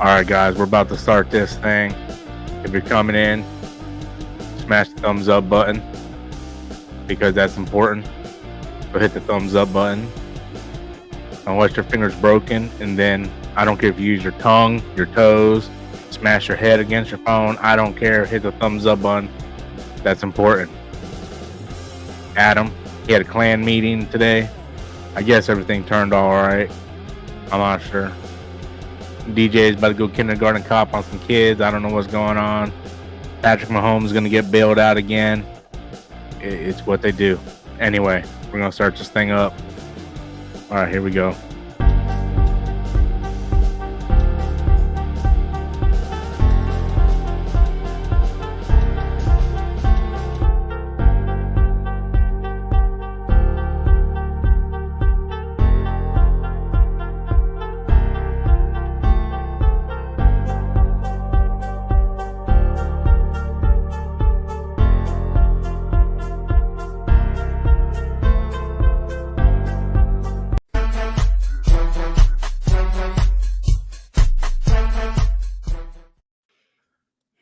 All right, guys, we're about to start this thing. If you're coming in, smash the thumbs up button because that's important. So hit the thumbs up button. Unless your finger's broken, and then I don't care if you use your tongue, your toes, smash your head against your phone. I don't care. Hit the thumbs up button. That's important. Adam, he had a clan meeting today. I guess everything turned all right. I'm not sure. DJ is about to go kindergarten cop on some kids. I don't know what's going on. Patrick Mahomes is going to get bailed out again. It's what they do. Anyway, we're going to start this thing up. All right, here we go.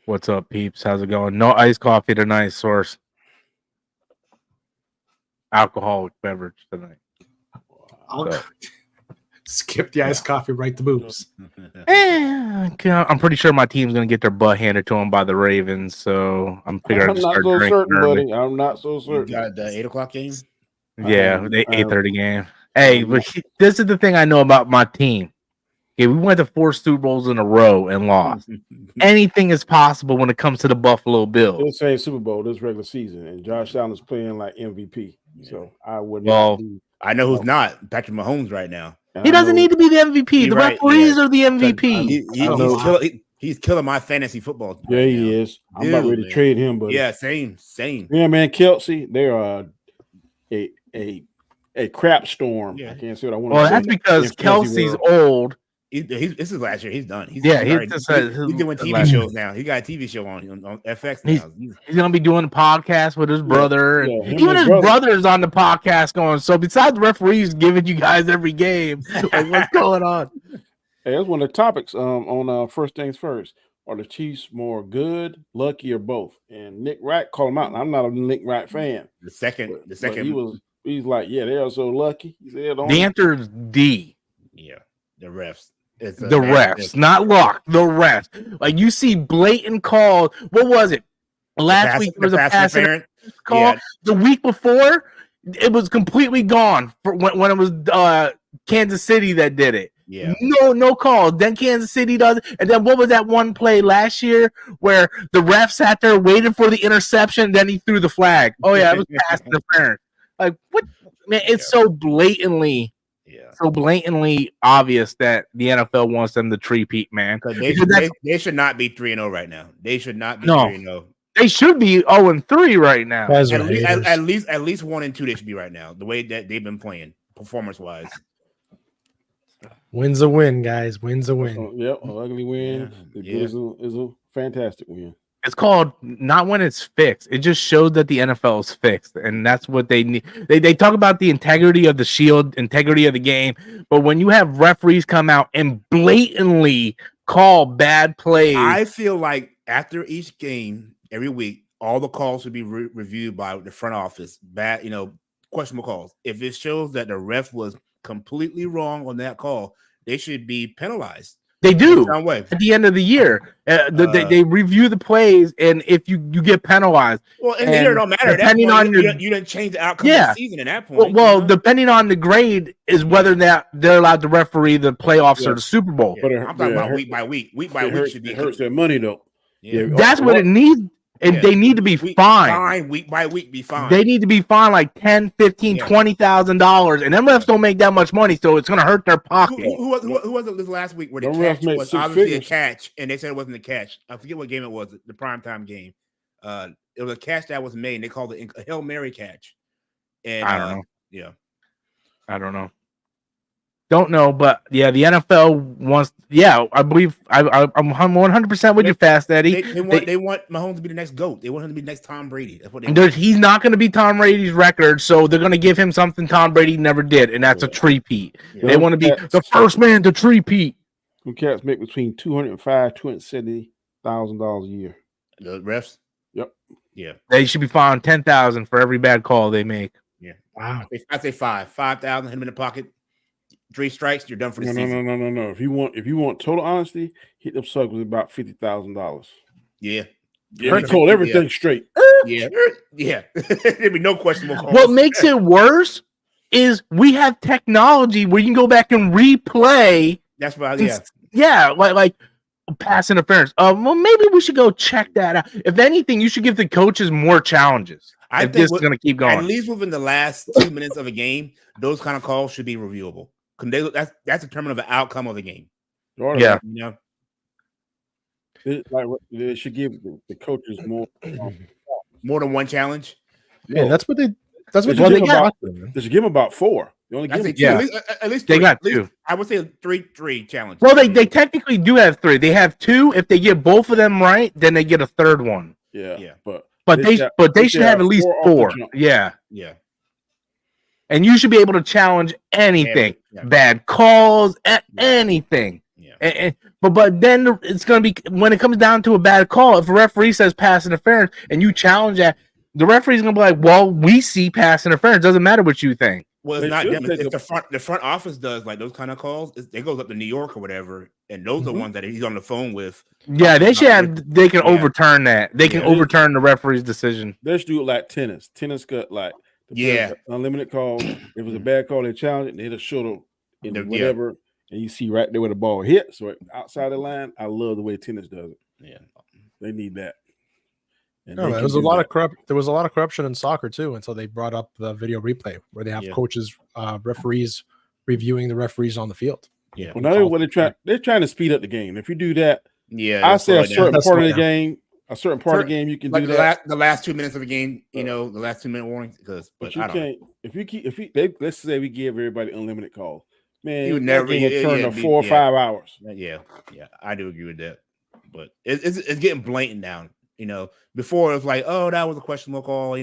What's up, peeps? How's it going? No iced coffee tonight, source. Alcoholic beverage tonight. So. Skip the iced coffee, right to boobs. I'm pretty sure my team's going to get their butt handed to them by the Ravens, so I'm figuring to start drinking certain, early. buddy. I'm not so certain. You got the 8 o'clock game? Yeah, the 8:30 game. Hey, but this is the thing I know about my team. Okay, we went to 4 Super Bowls in a row and lost. Anything is possible when it comes to the Buffalo Bills. This ain't Super Bowl, this regular season, and Josh Allen is playing like MVP. So I would Well, not be. I know who's not. Patrick Mahomes right now. He doesn't need to be the MVP. The referees are the MVP. He's killing my fantasy football. Yeah, he is. I'm about ready to trade him, but yeah, same. Yeah, man, Kelsey, they are a crap storm. Yeah. I can't say what I want. Well, that's because Kelsey's old. This is last year. He's done. He's doing TV shows now. He got a TV show on FX now. He's gonna be doing a podcast with his brother, and even his brother. brother's on the podcast going. So besides the referees giving you guys every game, like, what's going on? Hey, that's one of the topics on First Things First. Are the Chiefs more good, lucky, or both? And Nick Wright called him out. And I'm not a Nick Wright fan. The second, he's like, yeah, they are so lucky. He said, the answer is D. Yeah, the refs. The refs, not luck. The refs. Like you see blatant calls. What was it? Last week there was a pass call. Yeah. The week before, it was completely gone for when it was Kansas City that did it. Yeah. No calls. Then Kansas City does it. And then what was that one play last year where the ref sat there waiting for the interception, then he threw the flag? Oh yeah, it was pass interference. Like what? Man, it's so blatantly. Yeah. So blatantly obvious that the NFL wants them to three-peat, man. They should not be 3-0 right now. They should not be 3-0. They should be 0-3 right now. At least 1-2 they should be right now. The way that they've been playing, performance-wise. Win's a win, guys. Win's a win. Yep, an ugly win. Is a fantastic win. It's called not when it's fixed. It just shows that the NFL is fixed, and that's what they need. They talk about the integrity of the shield, integrity of the game, but when you have referees come out and blatantly call bad plays, I feel like after each game, every week, all the calls should be reviewed by the front office. Bad, questionable calls. If it shows that the ref was completely wrong on that call, they should be penalized. They do at the end of the year. They review the plays, and if you get penalized, well, and it don't matter. Depending on you didn't change the outcome of the season at that point. Well, depending on the grade is whether that they're allowed to referee the playoffs or the Super Bowl. Yeah. I'm talking about week by week. Week by week should be hurts their money though. Yeah. That's what it needs. And they need to be fined. Fine, week by week, be fined. They need to be fined like $10,000, $15,000, $20,000, and them refs don't make that much money, so it's going to hurt their pocket. Who was it this last week where the catch was obviously a catch, and they said it wasn't a catch? I forget what game it was, the primetime game. It was a catch that was made, and they called it a Hail Mary catch. And I don't know. Yeah, I don't know. Don't know, but yeah, the NFL wants. Yeah, I believe I'm 100% with you, Fast Eddie. They want Mahomes to be the next GOAT. They want him to be the next Tom Brady. That's what they want. He's not going to be Tom Brady's record, so they're going to give him something Tom Brady never did, and that's a three-peat. They want to be the first man to three-peat. Them cats make between $270,000 a year. The refs. Yep. Yeah. They should be fined $10,000 for every bad call they make. Yeah. Wow. I say 5,000. Hit him in the pocket. 3 strikes. You're done for the season. No. If you want total honesty, hit them suckers with about $50,000. Yeah. Yeah, they called everything straight. Yeah. There'd be no questionable calls. What makes it worse is we have technology where you can go back and replay. That's why. Like pass interference. Well, maybe we should go check that out. If anything, you should give the coaches more challenges. I if think this is going to keep going. At least within the last 2 minutes of a game, those kind of calls should be reviewable. That's determinant of the outcome of the game. Yeah. You know? They should give the coaches more than one challenge. Yeah, that's what they They should give them about 4. They only give them 2. At least they three. got 2. I would say three challenges. Well, they technically do have 3. They have 2. If they get both of them right, then they get a third one. Yeah. But they should have at least 4. Yeah. And you should be able to challenge anything, bad calls, anything. Yeah. But then it's going to be when it comes down to a bad call. If a referee says pass interference and you challenge that, the referee's going to be like, "Well, we see pass interference. Doesn't matter what you think." Well, it's not them. It's the front office does like those kind of calls. It goes up to New York or whatever, and those are ones that he's on the phone with. Yeah, they should have. They can overturn that. They can overturn the referee's decision. Let's do it like tennis. Tennis got like unlimited calls. If it was a bad call, they challenge it. They just show them whatever, and you see right there where the ball hit. So outside the line, I love the way tennis does it. Yeah, they need that. No, there was a lot of corruption in soccer too until they brought up the video replay where they have coaches, referees reviewing the referees on the field. Yeah. Well, now they're trying to speed up the game. If you do that, I say a certain part of the game, you can do that. The last 2 minutes of the game, the last 2-minute warning. But you can't. Let's say we give everybody unlimited calls, man, you would never turn to 4 or 5 hours. Yeah, I do agree with that. But it's getting blatant now. Before it was like, oh, that was a questionable call,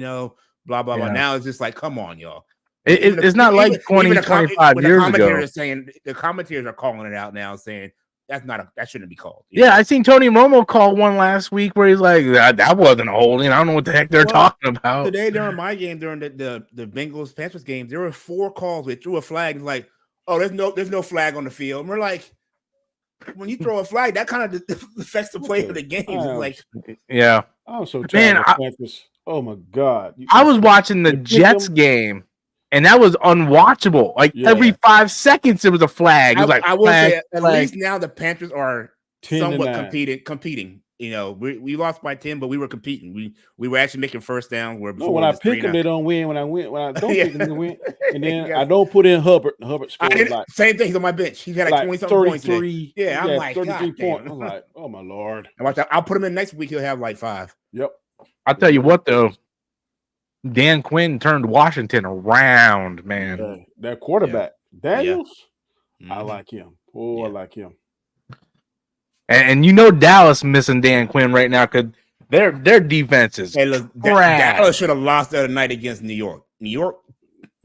blah, blah, blah. Now it's just like, come on, y'all. It's not like 25 years ago. The commentators are calling it out now, saying that shouldn't be called. Yeah, I seen Tony Romo call one last week where he's like, that wasn't a holding. I don't know what the heck they're talking about. Today during my game, during the Bengals Panthers game, there were 4 calls. They threw a flag. It's like, oh, there's no flag on the field. And we're like, when you throw a flag, that kind of affects the play of the game. I'm so tired of Panthers. Oh my God! I was watching the Jets game, and that was unwatchable. Like every 5 seconds, there was a flag. It was I will say, at least now the Panthers are somewhat competing. We lost by 10, but we were competing. We were actually making first down. Where when I pick them, they don't win. When I don't pick them, they win. And then I don't put in Hubbard. Hubbard scored same thing. He's on my bench. He's had like 20-something points. Yeah, I'm like 33 points. I'm like, oh my Lord. I'll put him in next week. He'll have like 5. Yep. I'll tell you what though, Dan Quinn turned Washington around, man. That quarterback, Daniels, I like him. Oh, I like him. And Dallas missing Dan Quinn right now because their defense is Dallas should have lost the other night against New York. New York,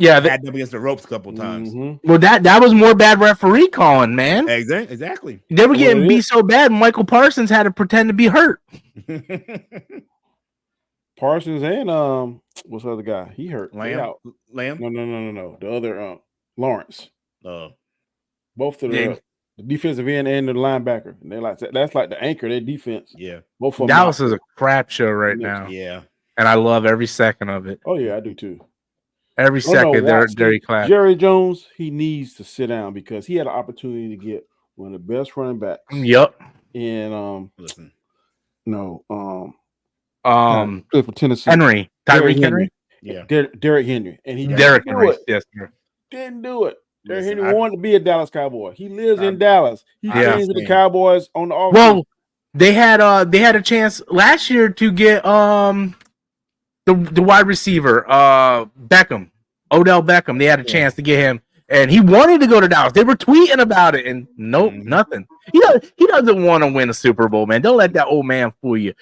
had them against the ropes a couple times. Well, that was more bad referee calling, man. Exactly. They were getting beat so bad. Michael Parsons had to pretend to be hurt. Parsons and what's the other guy? He hurt. Lamb. No. The other Lawrence. Both of the defensive end and the linebacker. And they that's like the anchor of their defense. Yeah. Both of them. Dallas is a crap show right now. Yeah. And I love every second of it. Oh yeah, I do too. Every second they're very class. Jerry Jones, he needs to sit down because he had an opportunity to get one of the best running backs. Yep. And for Tennessee. Tyreek Henry. Yeah. Derrick Henry. And he Derrick Henry. Yes, sir. Didn't do it. Derrick Henry wanted to be a Dallas Cowboy. He lives in Dallas. He changed to the Cowboys on the offense. Well, they had a chance last year to get the wide receiver Beckham, Odell Beckham. They had a chance to get him, and he wanted to go to Dallas. They were tweeting about it, and nope, nothing. He doesn't want to win a Super Bowl, man. Don't let that old man fool you.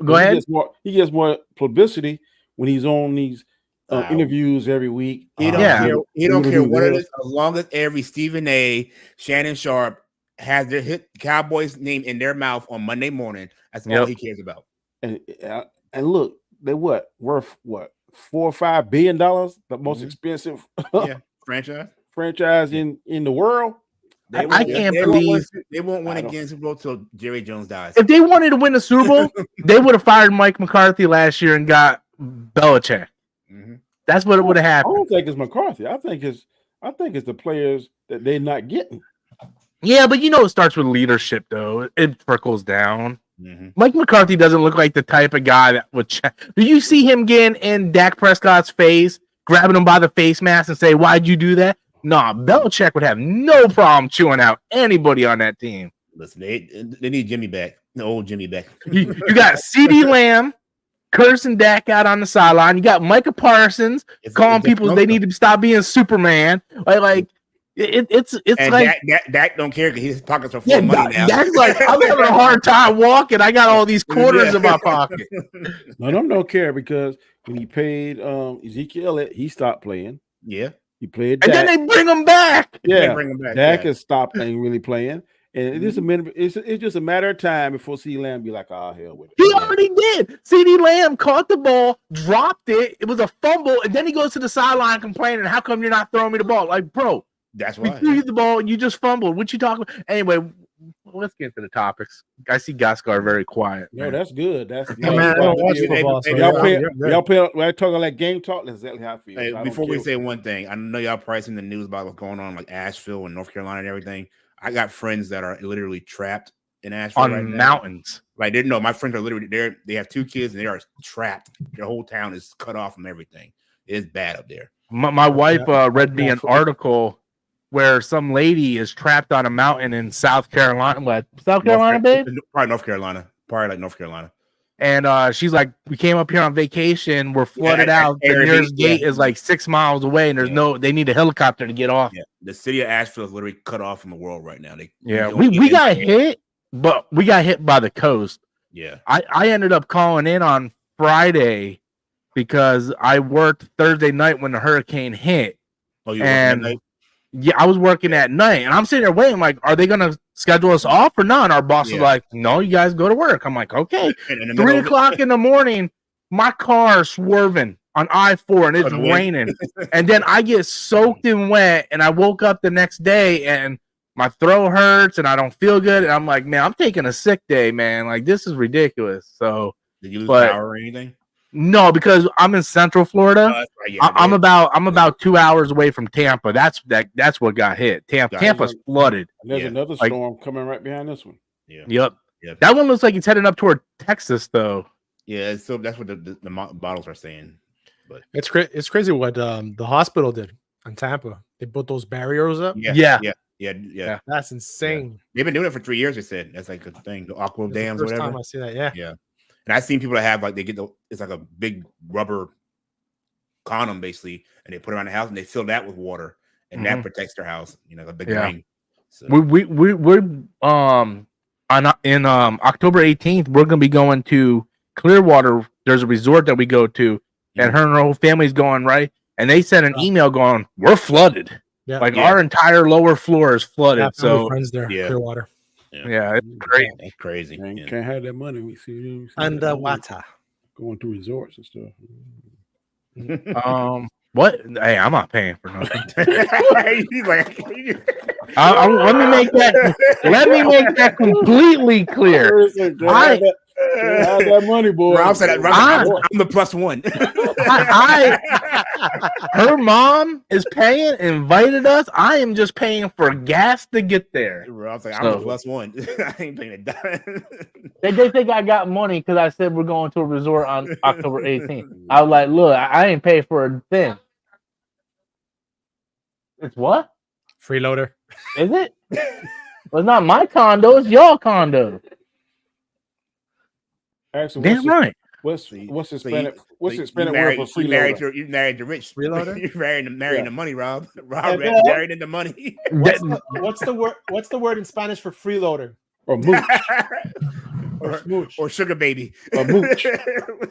Go ahead. He gets more publicity when he's on these interviews every week. He don't care. He don't care what it is, as long as every Stephen A, Shannon Sharp has their hit Cowboys name in their mouth on Monday morning. That's all he cares about. And look, they worth $4 or $5 billion, the most expensive franchise in the world. I can't believe they won't win again Super Bowl till Jerry Jones dies. If they wanted to win a Super Bowl, they would have fired Mike McCarthy last year and got Belichick. That's what it would have happened. I don't think it's McCarthy. I think it's the players that they're not getting. Yeah, but it starts with leadership, though. It trickles down. Mike McCarthy doesn't look like the type of guy that would Do you see him getting in Dak Prescott's face, grabbing him by the face mask and say, "Why'd you do that?" Nah, Belichick would have no problem chewing out anybody on that team. Listen, they need Jimmy back. The old Jimmy back. You got CeeDee Lamb cursing Dak out on the sideline. You got Micah Parsons calling people they need to stop being Superman. It's and like Dak don't care because his pockets are full of money now. Dak's like, I'm having a hard time walking. I got all these quarters in my pocket. None of them don't care because when he paid Ezekiel Elliott, he stopped playing. Yeah. He played Dak. And then they bring him back. Yeah. Dak has stopped ain't really playing. And it's just a matter of time before CeeDee Lamb be like, hell with it. He already did. CeeDee Lamb caught the ball, dropped it. It was a fumble. And then he goes to the sideline complaining, how come you're not throwing me the ball? Like, bro. That's why. We threw you the ball and you just fumbled. What you talking about? Anyway, let's get into the topics. I see Gaskar very quiet. No, that's good. That's y'all play. When I talk about like game talk, that's exactly how I feel. Hey, before we say one thing, I know y'all probably seen the news about what's going on like Asheville and North Carolina and everything. I got friends that are literally trapped in Asheville on mountains. Like they know my friends are literally there. They have 2 kids and they are trapped. Their whole town is cut off from everything. It's bad up there. My wife read me an article where some lady is trapped on a mountain in South Carolina. What? South Carolina, babe? Probably North Carolina. Probably like North Carolina. And she's like, we came up here on vacation. We're flooded out. The nearest gate is like 6 miles away, and they need a helicopter to get off. Yeah. The city of Asheville is literally cut off from the world right now. We got hit, but we got hit by the coast. Yeah. I ended up calling in on Friday because I worked Thursday night when the hurricane hit. Oh, you worked that night? Yeah, I was working at night, and I'm sitting there waiting, like, are they going to schedule us off or not? And our boss is like, no, you guys go to work. I'm like, okay. 3 o'clock in the morning, my car is swerving on I-4, and it's raining. And then I get soaked and wet, and I woke up the next day, and my throat hurts, and I don't feel good. And I'm like, man, I'm taking a sick day, man. Like, this is ridiculous. So, did you lose power or anything? No, because I'm in Central Florida. I'm about 2 hours away from Tampa. That's what got hit. Tampa's flooded. There's another storm coming right behind this one. Yeah. Yep. That one looks like it's heading up toward Texas, though. Yeah. So that's what the models are saying. But it's crazy what the hospital did in Tampa. They put those barriers up. Yeah. That's insane. Yeah. They've been doing it for 3 years. They said that's like a thing. The aqua dams, whatever. First time I see that. Yeah. And I've seen people that have it's like a big rubber condom basically, and they put it around the house and they fill that with water, and that protects their house. A big ring. So. We're in October 18th. We're gonna be going to Clearwater. There's a resort that we go to, and her whole family's going right. And they sent an email going, "We're flooded. Our entire lower floor is flooded." So friends there, Clearwater. Yeah, it's crazy. That's crazy. Can't have that money. We see Underwater. Going to resorts and stuff. What? Hey, I'm not paying for nothing. He's like, let me make that completely clear. Have that money, boy. Rob said, I'm the plus one. Her mom is paying, invited us. I am just paying for gas to get there. Rob's like, I'm the plus one. I ain't paying a dime. They think I got money because I said we're going to a resort on October 18th. I was like, look, I ain't paid for a thing. It's what? Freeloader. Is it? Well, it's not my condo. It's your condo. Actually, damn right. What's Hispanic word for freeloader? You married the rich. Freeloader? You married the money, Rob. Rob married into money. What's the word in Spanish for freeloader? Or mooch. or Sugar Baby. Mooch.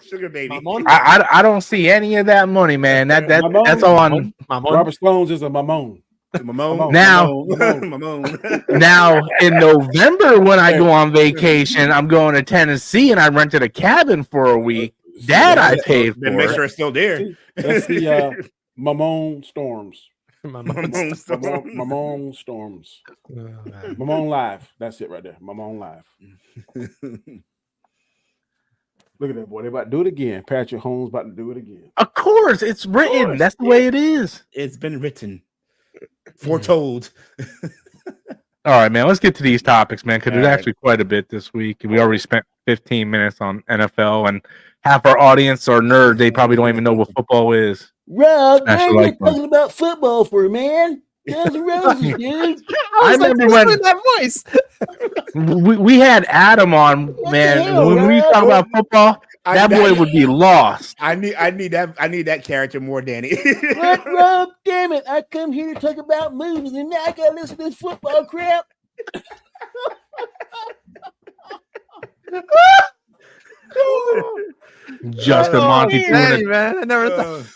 Sugar Baby. I don't see any of that money, man. That's all on. Robert Stones is a mamon. Now in November when I go on vacation, I'm going to Tennessee and I rented a cabin for a week. That I paid for. Then make sure it's still there. That's the Mamon Storms. Mamon Storms. Mamon Live. That's it right there. Mamon Live. Look at that boy. They about to do it again. Patrick Holmes about to do it again. Of course, it's written. That's the way it is. It's been written. Foretold. All right, man. Let's get to these topics, man, because there's actually quite a bit this week. We already spent 15 minutes on NFL, and half our audience are nerds. They probably don't even know what football is. Rob, you're talking about football for a man. Guns N' Roses, dude. I remember when that voice. we had Adam on, man. When we talk about football, that boy would be lost. I need that character more, Danny. Rob, damn it! I come here to talk about movies, and now I gotta listen to this football crap. Justin Monty, man. I never thought.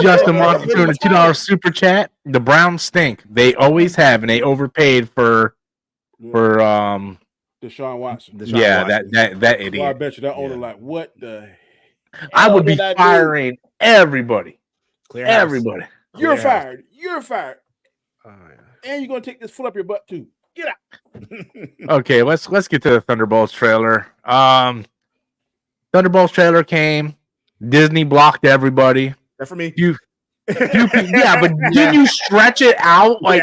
Justin Monty doing a $2 super chat. The Browns stink. They always have, and they overpaid for Deshaun Watson. That idiot. Well, I bet you that owner like, what the I would be firing everybody. Everybody. You're fired. You're fired. And you're gonna take this foot up your butt too. Get out. Okay, let's get to the Thunderbolts trailer. Thunderbolts trailer came. Disney blocked everybody. That for me. Yeah, but didn't you stretch it out like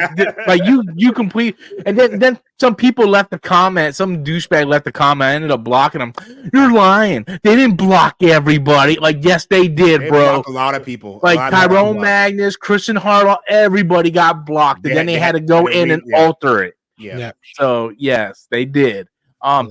you complete? And then some people left a comment. Some douchebag left a comment. I ended up blocking them. You're lying. They didn't block everybody. Like, yes, they did, bro. A lot of people. Like Tyrone Magnus, Christian Harlow, everybody got blocked, and then they had to go in and alter it. Yeah. So yes, they did. I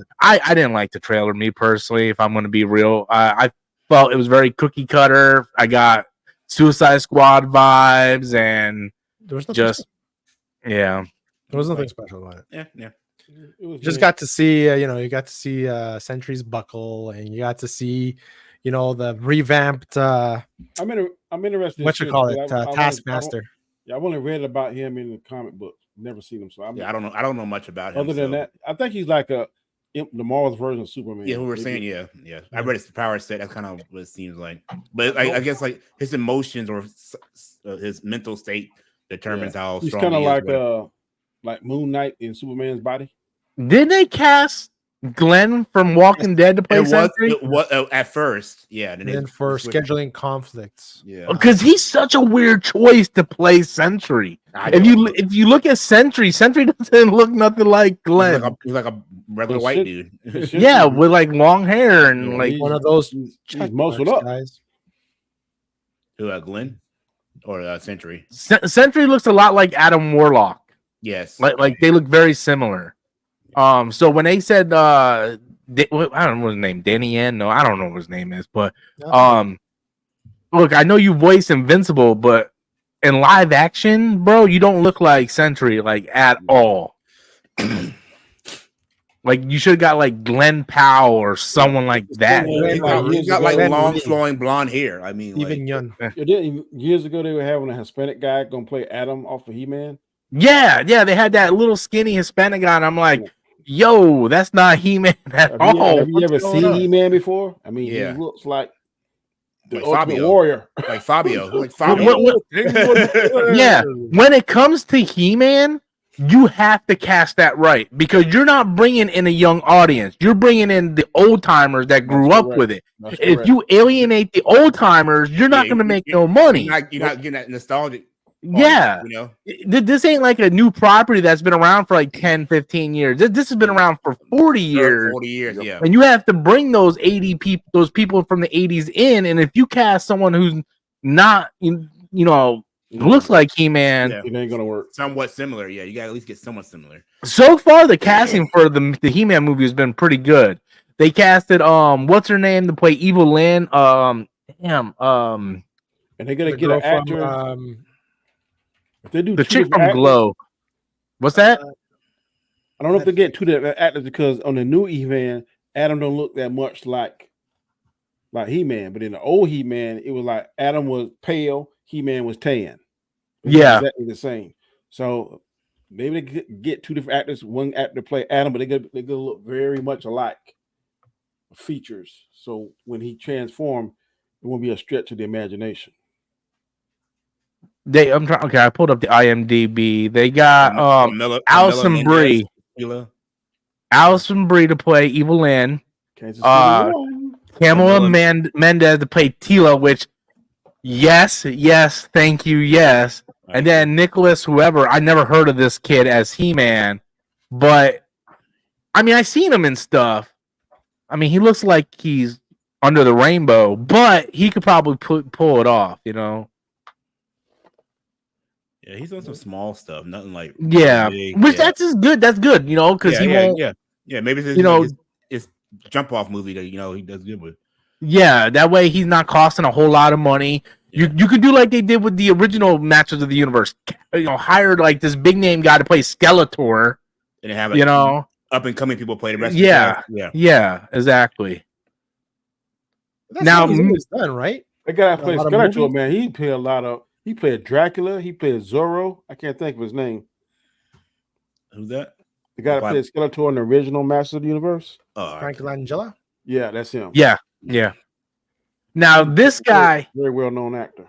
didn't like the trailer, me personally. If I'm going to be real, I felt it was very cookie cutter. I got Suicide Squad vibes, and there was there was nothing special about it. Yeah. You just got to see, you got to see Sentry's buckle, and you got to see, the revamped. I'm interested. What you call it, Taskmaster. I've only read about him in the comic books. Never seen him, so I don't know. I don't know much about him. Other than that, I think he's like the Marvel's version of Superman. Yeah, we were saying, yeah. I read his power set. That's kind of what it seems like. But I guess like his emotions or his mental state determines how he's strong kind of he is, like Moon Knight in Superman's body. Did they cast Glenn from Walking Dead to play Sentry? It was at first, yeah. And then for scheduling conflicts, because he's such a weird choice to play Sentry. If you look at Sentry doesn't look nothing like Glenn. He's like a regular white dude. Yeah, with like long hair and like one of those he's muscled up guys. Who, Glenn or Sentry? Sentry looks a lot like Adam Warlock. Yes, like they look very similar. So when they said I don't know what his name, Danny Yen. No, I don't know what his name is, but look, I know you voice Invincible, but in live action, bro, you don't look like Sentry like at all. Like you should have got like Glenn Powell or someone like that. He's got like long flowing blonde hair. I mean, even young. Years ago, they were having a Hispanic guy gonna play Adam off of He-Man. Yeah, they had that little skinny Hispanic guy, and I'm like, yo, that's not He-Man at all. Have you ever seen He-Man before? I mean, he looks like the ultimate warrior. Like Fabio. Yeah, when it comes to He-Man, you have to cast that right because you're not bringing in a young audience. You're bringing in the old timers that grew up with it. If you alienate the old timers, you're not going to make no money. You're not getting that nostalgic. Yeah, this ain't like a new property that's been around for like 10, 15 years. This has been around for 40 years. 40 years, yeah. And you have to bring those 80 people, those people from the 80s in. And if you cast someone who's not, looks like He-Man, it ain't gonna work. Somewhat similar, yeah. You gotta at least get somewhat similar. So far, the casting for the He-Man movie has been pretty good. They casted what's her name to play Evil Lynn? And they're gonna get an actor. If they do the chick from Glow. What's that? I don't know if they get two different actors because on the new He-Man, Adam don't look that much like He-Man, but in the old He-Man, it was like Adam was pale, He-Man was tan. Yeah, exactly the same. So maybe they get two different actors, one actor to play Adam, but they're gonna look very much alike features. So when he transformed, it won't be a stretch of the imagination. Okay, I pulled up the IMDb. They got Alison Brie. Alison Brie to play Evil Lynn. Kamala Mendez to play Tila, which yes, thank you, yes. And then Nicholas, whoever, I never heard of this kid as He-Man, but I mean, I seen him in stuff. I mean, he looks like he's under the rainbow, but he could probably pull it off, you know. Yeah, he's on some small stuff, nothing like big, which that's good. That's good, you know, because he won't. Yeah. Maybe it's his jump off movie that he does good with. Yeah, that way he's not costing a whole lot of money. Yeah. You could do like they did with the original Masters of the Universe. You know, hired like this big name guy to play Skeletor, and have up and coming people play the rest. Yeah, exactly. That's now it's done, right? That guy that plays Skeletor, man, he played a lot of. He played Dracula. He played Zorro. I can't think of his name. Who's that? The guy that played Skeletor in the original Master of the Universe. Frank Langella? Yeah, that's him. Yeah. Now this guy, very well-known actor.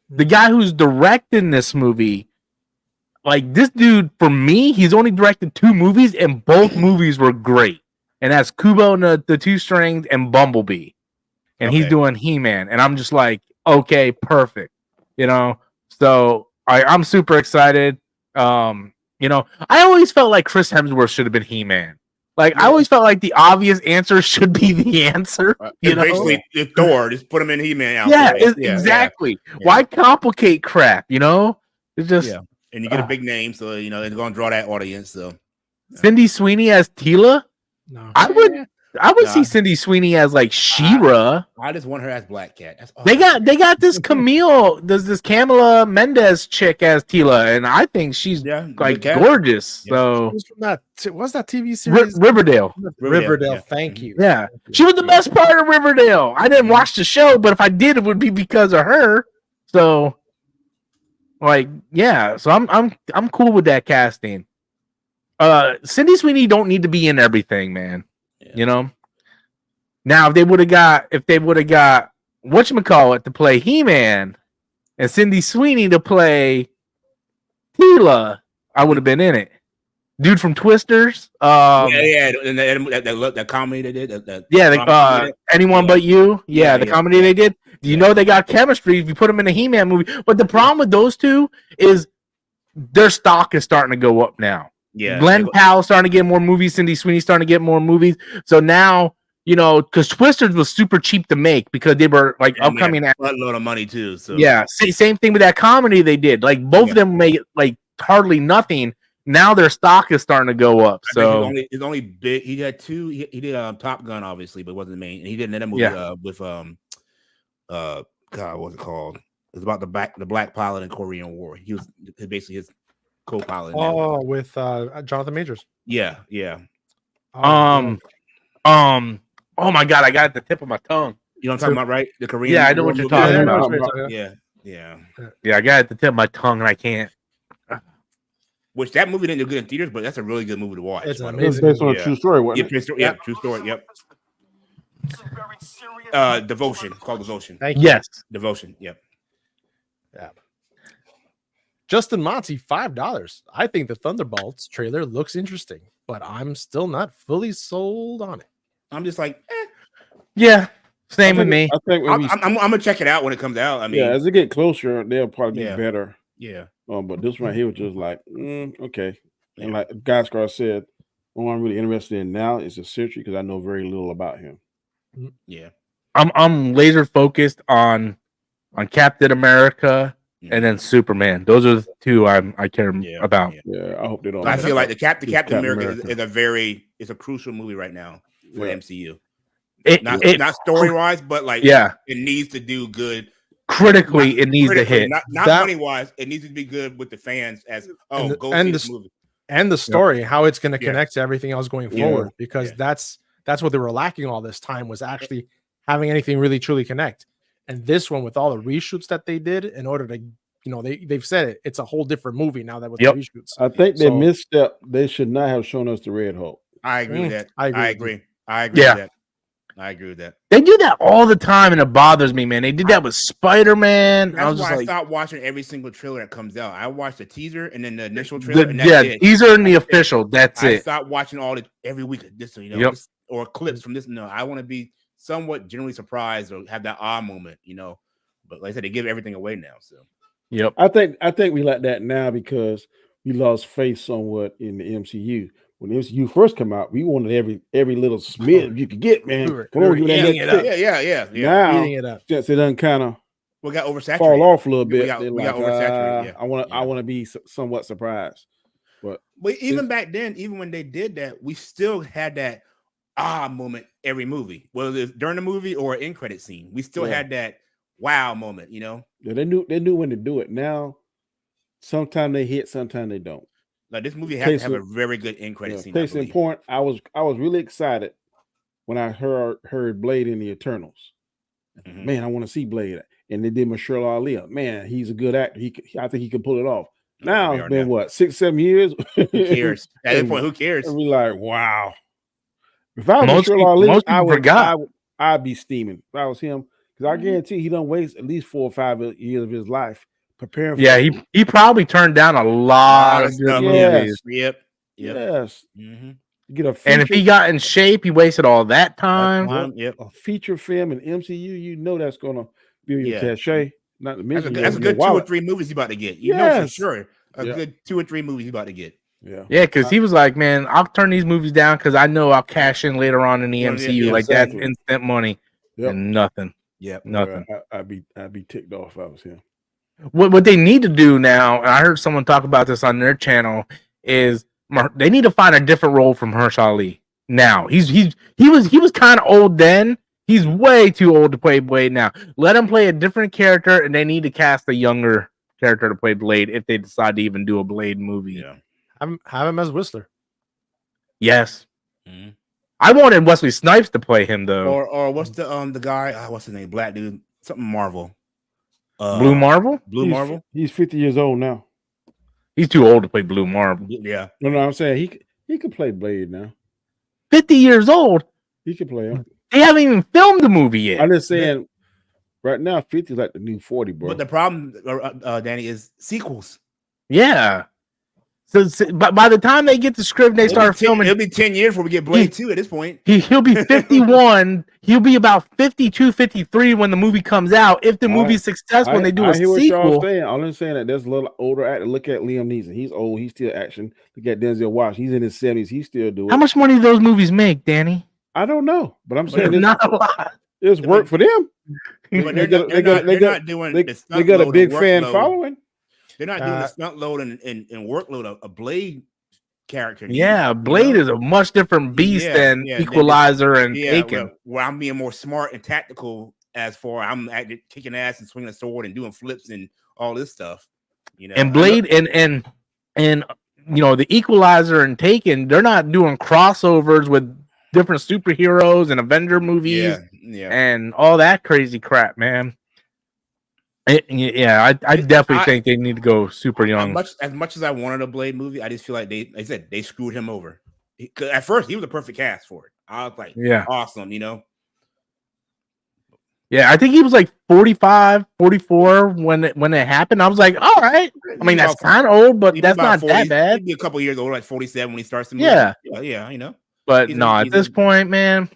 The guy who's directing this movie, like this dude, for me, he's only directed 2 movies, and both movies were great. And that's Kubo and the Two Strings and Bumblebee. And he's doing He-Man. And I'm just like, okay, perfect. You know, so I'm super excited. You know, I always felt like Chris Hemsworth should have been He-Man. Like, I always felt like the obvious answer should be the answer. You know, basically, it's Thor. Just put him in He-Man. Exactly. Yeah. Why complicate crap? You know, it's just and you get a big name, so you know it's going to draw that audience. So, Cindy Sweeney as Tila. No, I would see Cindy Sweeney as like She-Ra. I just want her as Black Cat. That's they got this this Kamala Mendez chick as Tila, and I think she's like gorgeous. Yeah. So what's that TV series? Riverdale. Riverdale. Thank you. Yeah, she was the best part of Riverdale. I didn't watch the show, but if I did, it would be because of her. So, like, yeah. So I'm cool with that casting. Cindy Sweeney don't need to be in everything, man. You know, now if they would have got whatchamacallit to play He-Man and Cindy Sweeney to play Tila, I would have been in it. Dude from Twisters, and that comedy they did, Anyone But You, the comedy they did. You know they got chemistry if you put them in a He-Man movie. But the problem with those two is their stock is starting to go up now. Yeah, Glenn Powell's starting to get more movies. Cindy Sweeney's starting to get more movies. So now, you know, because Twisters was super cheap to make because they were like upcoming. A load of money too. So same thing with that comedy they did. Like both of them made like hardly nothing. Now their stock is starting to go up. So it's only big. He had 2. He did Top Gun obviously, but wasn't the main. And he did another movie with God, what's it called? It's about the black pilot in Korean War. He was basically his co-pilot. With Jonathan Majors. Yeah. Oh my God, I got it at the tip of my tongue. You know what I'm talking about, right? The Korean. Yeah, I know what you're talking about. Yeah, I got it at the tip of my tongue, and I can't. Which that movie didn't do good in theaters, but that's a really good movie to watch. It's amazing. Based on a true story, wasn't it? True story. Yep. Devotion. It's called Devotion. Thank you. Yes. Devotion. Yep. Yeah. Justin Monty, $5. I think the Thunderbolts trailer looks interesting, but I'm still not fully sold on it. I'm just like, Yeah, same with me. I think I'm gonna check it out when it comes out. I mean, as it get closer, they'll probably get better. Yeah. But this one here was just like, okay. And like Gascar said, what I'm really interested in now is the Sentry because I know very little about him. Yeah. I'm laser focused on Captain America and then Superman. Those are the 2 I care about. Yeah, I hope they don't. I feel like the Captain America is a crucial movie right now for the MCU. Not story wise, but like it needs to do good. Critically, it needs to hit. Not money wise, it needs to be good with the fans as go see this movie. And the story, how it's going to connect to everything else going forward, because that's That's what they were lacking all this time, was actually having anything really truly connect. And this one, with all the reshoots that they did, in order to, they've said it's a whole different movie now that with the reshoots. I think they misstep. They should not have shown us the Red Hulk. I agree with that. I agree with that. I agree with that. They do that all the time, and it bothers me, man. They did that with Spider-Man. That's why I stopped watching every single trailer that comes out. I watched the teaser and then the initial trailer. Teaser and the official. That's it. I stopped watching all every week. This, or clips from this. No, I want to be somewhat generally surprised or have that moment, But like I said, they give everything away now. So, I think we like that now because we lost faith somewhat in the MCU. When the MCU first came out, we wanted every little smidge you could get, man. Come on, yeah. Now, since it done kind of got oversaturated, fall off a little bit, we got oversaturated. I want to be somewhat surprised, but even back then, even when they did that, we still had that moment every movie, whether it's during the movie or an end credit scene. We still had that wow moment, Yeah, they knew when to do it. Now, sometimes they hit, sometimes they don't. Like this movie has to have a very good end credit scene. Case in point, I was really excited when I heard Blade in the Eternals. Mm-hmm. Man, I want to see Blade, and they did Mahershala Ali. Man, he's a good actor. I think he can pull it off. Now it's been what 6-7 years. Who cares? At this point, who cares? And we like, wow. If I was Mahershala Ali, I'd be steaming. If I was him, because I guarantee he don't waste at least 4 or 5 years of his life preparing for he probably turned down a lot of good movies. Yep. Yes. Mm-hmm. And if he got in shape, he wasted all that time. A feature film in MCU, that's gonna be your cachet. Not to mention that's a good 2 or 3 movies you about to get. You know for sure. A good 2 or 3 movies you about to get. Yeah, because he was like, man, I'll turn these movies down because I know I'll cash in later on in the MCU. That's instant money and nothing. Yeah, nothing. I'd be ticked off if I was him. What they need to do now, and I heard someone talk about this on their channel, is they need to find a different role from Mahershala Ali. Now he was kind of old then. He's way too old to play Blade now. Let him play a different character, and they need to cast a younger character to play Blade if they decide to even do a Blade movie. Yeah, have him as Whistler. Yes, I wanted Wesley Snipes to play him though. Or what's the guy? What's his name? Black dude, something Marvel. Blue Marvel? Marvel? He's 50 years old now. He's too old to play Blue Marvel. Yeah. No, I'm saying he could play Blade now. 50 years old? He could play him. They haven't even filmed the movie yet. I'm just saying, right now, 50 is like the new 40, bro. But the problem, Danny, is sequels. Yeah. So by the time they get the script, they start filming. It'll be 10 years before we get Blade 2 at this point. He'll be 51. He'll be about 52, 53 when the movie comes out. If the movie's successful and they do a sequel. What y'all saying. I'm just saying that there's a little older actor. Look at Liam Neeson. He's old. He's still action. Look at Denzel Washington. He's in his 70s. He still doing it. How much money do those movies make, Danny? I don't know. But I'm saying not a lot. It's work for them. But they got a big fan following. They're not doing the stunt load and workload of a Blade character. Yeah, Blade is a much different beast than Equalizer and Taken. Where I'm being more smart and tactical I'm kicking ass and swinging a sword and doing flips and all this stuff. And Blade and the Equalizer and Taken, they're not doing crossovers with different superheroes and Avenger movies and all that crazy crap, man. I definitely think they need to go super young. As much as I wanted a Blade movie, I just feel like they screwed him over. Because at first he was a perfect cast for it. I was like, awesome, Yeah, I think he was like 45, 44 when it happened. I was like, all right. I mean, that's kind of old, but that's not 40, that bad. He'd be a couple years old, like 47 when he starts the movie. Yeah. But at this point, man,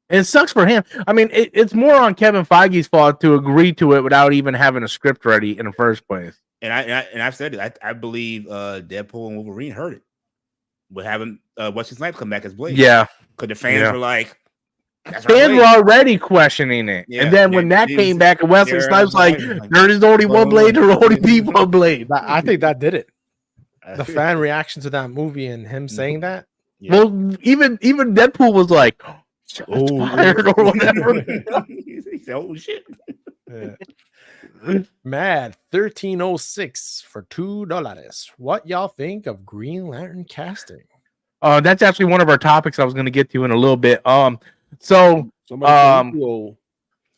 it sucks for him. I mean, it's more on Kevin Feige's fault to agree to it without even having a script ready in the first place. And I've said it. I believe Deadpool and Wolverine heard it. With having Wesley Snipes come back as Blade. Yeah. Because the fans were like, fans were already questioning it. Yeah. And then when that came back and Wesley Snipes like, there is only one Blade, there will only be one Blade. I think that did it. The fan reaction to that movie and him saying that. Yeah. Well, even Deadpool was like, fired or whatever. He said, oh shit. Mad 1306 for $2. What y'all think of Green Lantern casting? That's actually one of our topics I was going to get to in a little bit. So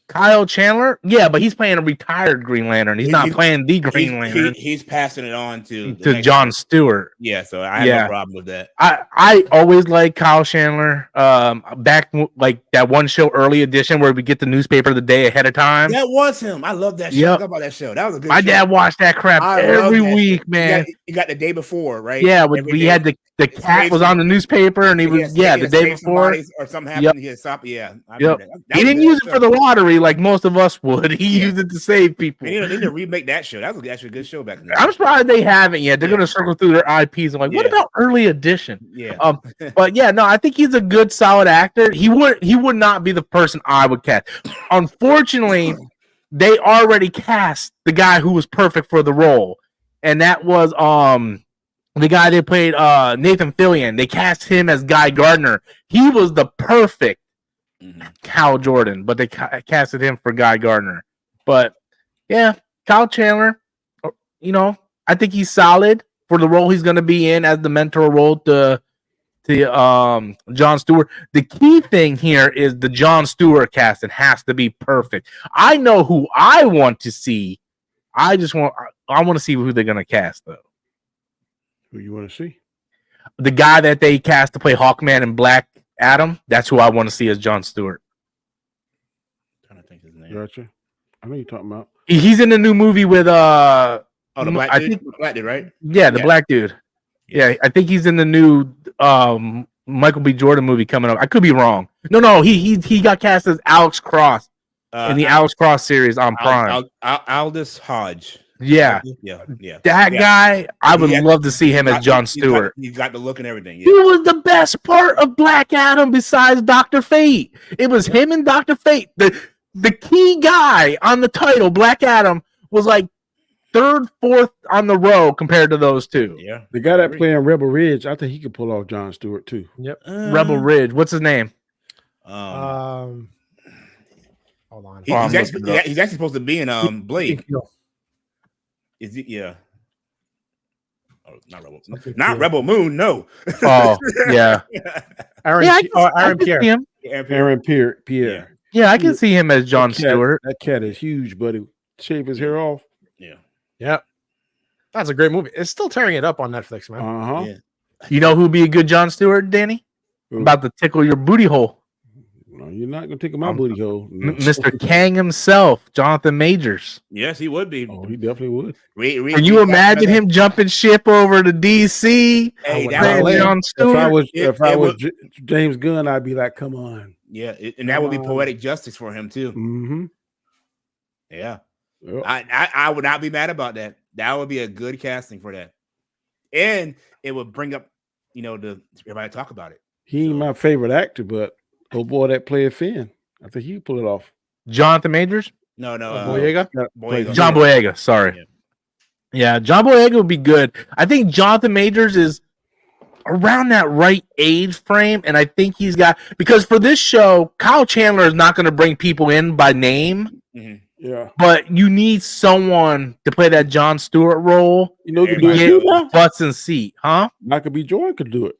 Kyle Chandler, yeah, but he's playing a retired Green Lantern. He's not playing the Green Lantern. He's passing it on to John Stewart. Yeah, so I have no problem with that. I always liked Kyle Chandler. Back like that one show, Early Edition, where we get the newspaper the day ahead of time. That was him. I love that show. Yep. Talk about that show. That was a good. My dad watched that crap every week, man. You got the day before, right? Yeah, we had the cat was on the newspaper, and he was the day before or something happened. He had stopped. Yeah, yep. He didn't use it for the lottery like most of us would. He used it to save people. They need to remake that show. That was actually a good show back then. I'm surprised they haven't yet. They're gonna circle through their IPs and like, what about Early Edition? Yeah. But yeah, no, I think he's a good, solid actor. He would not be the person I would cast. Unfortunately, they already cast the guy who was perfect for the role, and that was the guy they played Nathan Fillion. They cast him as Guy Gardner. He was the perfect Hal Jordan, but they casted him for Guy Gardner. But yeah, Kyle Chandler, I think he's solid for the role he's going to be in as the mentor role to John Stewart. The key thing here is the John Stewart casting has to be perfect. I know who I want to see. I want to see who they're going to cast though. Who you want to see? The guy that they cast to play Hawkman and Black Adam. That's who I want to see as John Stewart. I'm trying to think his name. Gotcha. I know you're talking about. He's in the new movie with the black dude. Black dude, right? Yeah, the black dude. Yeah, I think he's in the new Michael B. Jordan movie coming up. I could be wrong. No, he got cast as Alex Cross in the Alex Cross series on Prime. Aldous Hodge. Yeah. That guy, I would love to see him as John Stewart. He's got the look and everything. He was the best part of Black Adam besides Dr. Fate. It was him and Dr. Fate. The key guy on the title, Black Adam, was like third, fourth on the row compared to those two. Yeah. The guy that playing Rebel Ridge, I think he could pull off John Stewart too. Yep. Rebel Ridge. What's his name? Hold on. He's actually supposed to be in Blade. Is it? Yeah. Oh, not Rebel Moon. No. Oh, yeah. Aaron Pierre. Aaron Pierre. Yeah, I can see him as John Stewart. That cat is huge, buddy. Shave his hair off. Yeah. That's a great movie. It's still tearing it up on Netflix, man. Yeah. You know who'd be a good John Stewart, Danny? I'm about to tickle your booty hole. No, you're not gonna tickle my booty hole. No. Mr. Kang himself, Jonathan Majors. Yes, he would be. Oh, he definitely would. Can you imagine him jumping ship over to DC? Hey, John Stewart? If I was James Gunn, I'd be like, come on. Yeah, and that would be poetic justice for him too. Mm-hmm. Yeah. Yep. I would not be mad about that. That would be a good casting for that. And it would bring up, everybody talk about it. He ain't my favorite actor, but boy that played Finn, I think he pull it off. Jonathan Majors? No. Boyega? John Boyega, sorry. Yeah, John Boyega would be good. I think Jonathan Majors is around that right age frame, and I think he's got, because for this show, Kyle Chandler is not going to bring people in by name. Mm-hmm. Yeah, but you need someone to play that John Stewart role. Butts and seat, huh? Michael B. Jordan could do it.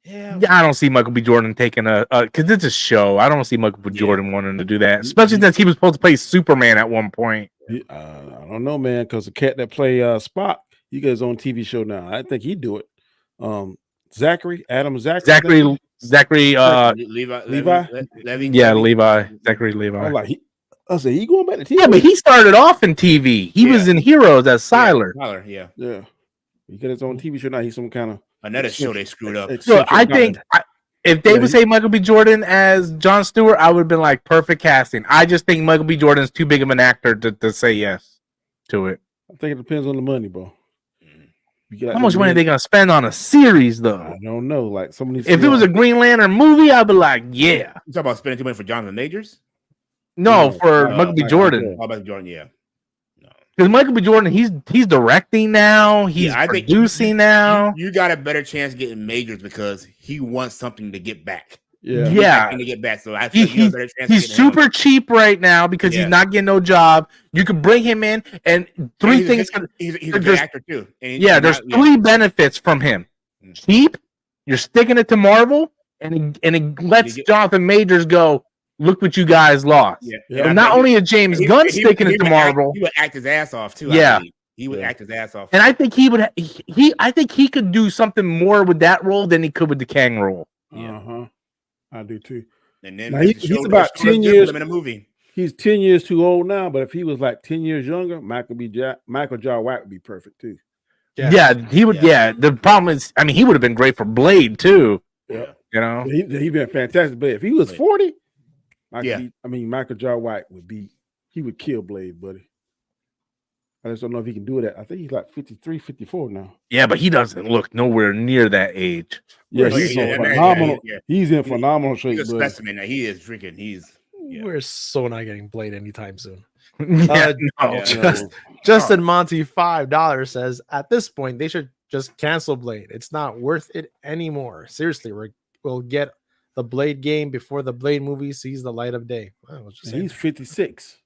Yeah, I don't see Michael B. Jordan taking because it's a show. I don't see Michael B. Jordan wanting to do that, especially since he was supposed to play Superman at one point. I don't know, man, because the cat that play Spock, he got his own TV show now. I think he'd do it. Zachary Levi. Zachary Levi. I said he going back to TV. Yeah, but he started off in TV. He was in Heroes as Siler. Yeah. He got his own TV show now. He's some kind of another show they screwed up. So I think if they would say Michael B. Jordan as John Stewart, I would have been like perfect casting. I just think Michael B. Jordan is too big of an actor to say yes to it. I think it depends on the money, bro. How much money are they gonna spend on a series, though? I don't know. Like somebody, if it was a Green Lantern movie, I'd be like, yeah. You talking about spending too much for Jonathan Majors? No, for Michael B. Jordan. Michael Jordan, yeah. Because Michael B. Jordan, he's directing now. He's producing now. You got a better chance getting Majors because he wants something to get back. Yeah. To get back. So I think he's super cheap right now because he's not getting no job. You could bring him in, and he's a good actor too. There's three benefits from him: cheap, You're sticking it to Marvel, and it lets Jonathan Majors go. Look what you guys lost. Yeah. And not only is James Gunn sticking it to Marvel, he would act his ass off too. Yeah, he would act his ass off. and I think he would. I think he could do something more with that role than he could with the Kang role. I do too. And then now he's about 10 years in a movie. He's 10 years too old now, but if he was like 10 years younger, Michael Jai White would be perfect too. Yeah, he would. Yeah, the problem is, I mean, he would have been great for Blade too. Yeah, you know, he'd been fantastic. But if he was 40, Michael Jai White would kill Blade, buddy. I just don't know if he can do it. I think he's like 53, 54 now. Yeah, but he doesn't look nowhere near that age. Yeah, he's phenomenal. He's in phenomenal shape. He's a specimen. He is freaking. We're so not getting Blade anytime soon. Justin Monty $5 says, at this point, they should just cancel Blade. It's not worth it anymore. Seriously, we'll get the Blade game before the Blade movie sees the light of day. He's 56.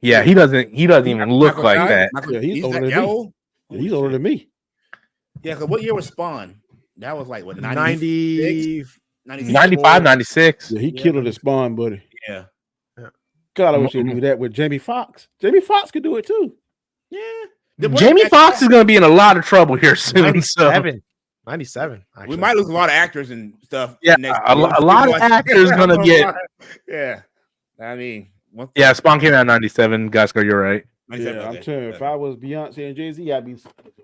Yeah, he doesn't even look like that. He's older than me. He's older than me. Yeah, because what year was Spawn? That was like what 90, 95, 96. Yeah, he killed the Spawn, buddy. Yeah. God, I wish they do that with Jamie Foxx. Jamie Foxx could do it too. Yeah. Jamie Foxx is going to be in a lot a here soon. 97. 97. We might lose a lot of actors and stuff. Yeah, a lot of actors going to get. Yeah. I mean. Spawn came out in 97. Gasco, you're right. Yeah, I'm telling you, if I was Beyonce and Jay-Z, I'd be.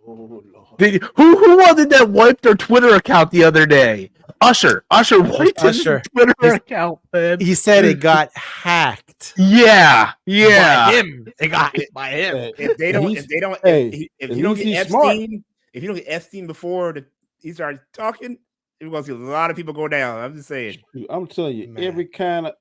Oh, Lord. Who was it that wiped their Twitter account the other day? Usher wiped his Twitter account, man. He said it got hacked. Yeah. By him. It got hit by him. If you don't get Epstein before he started talking, you're gonna see a lot of people go down. I'm just saying. I'm telling you, every kind of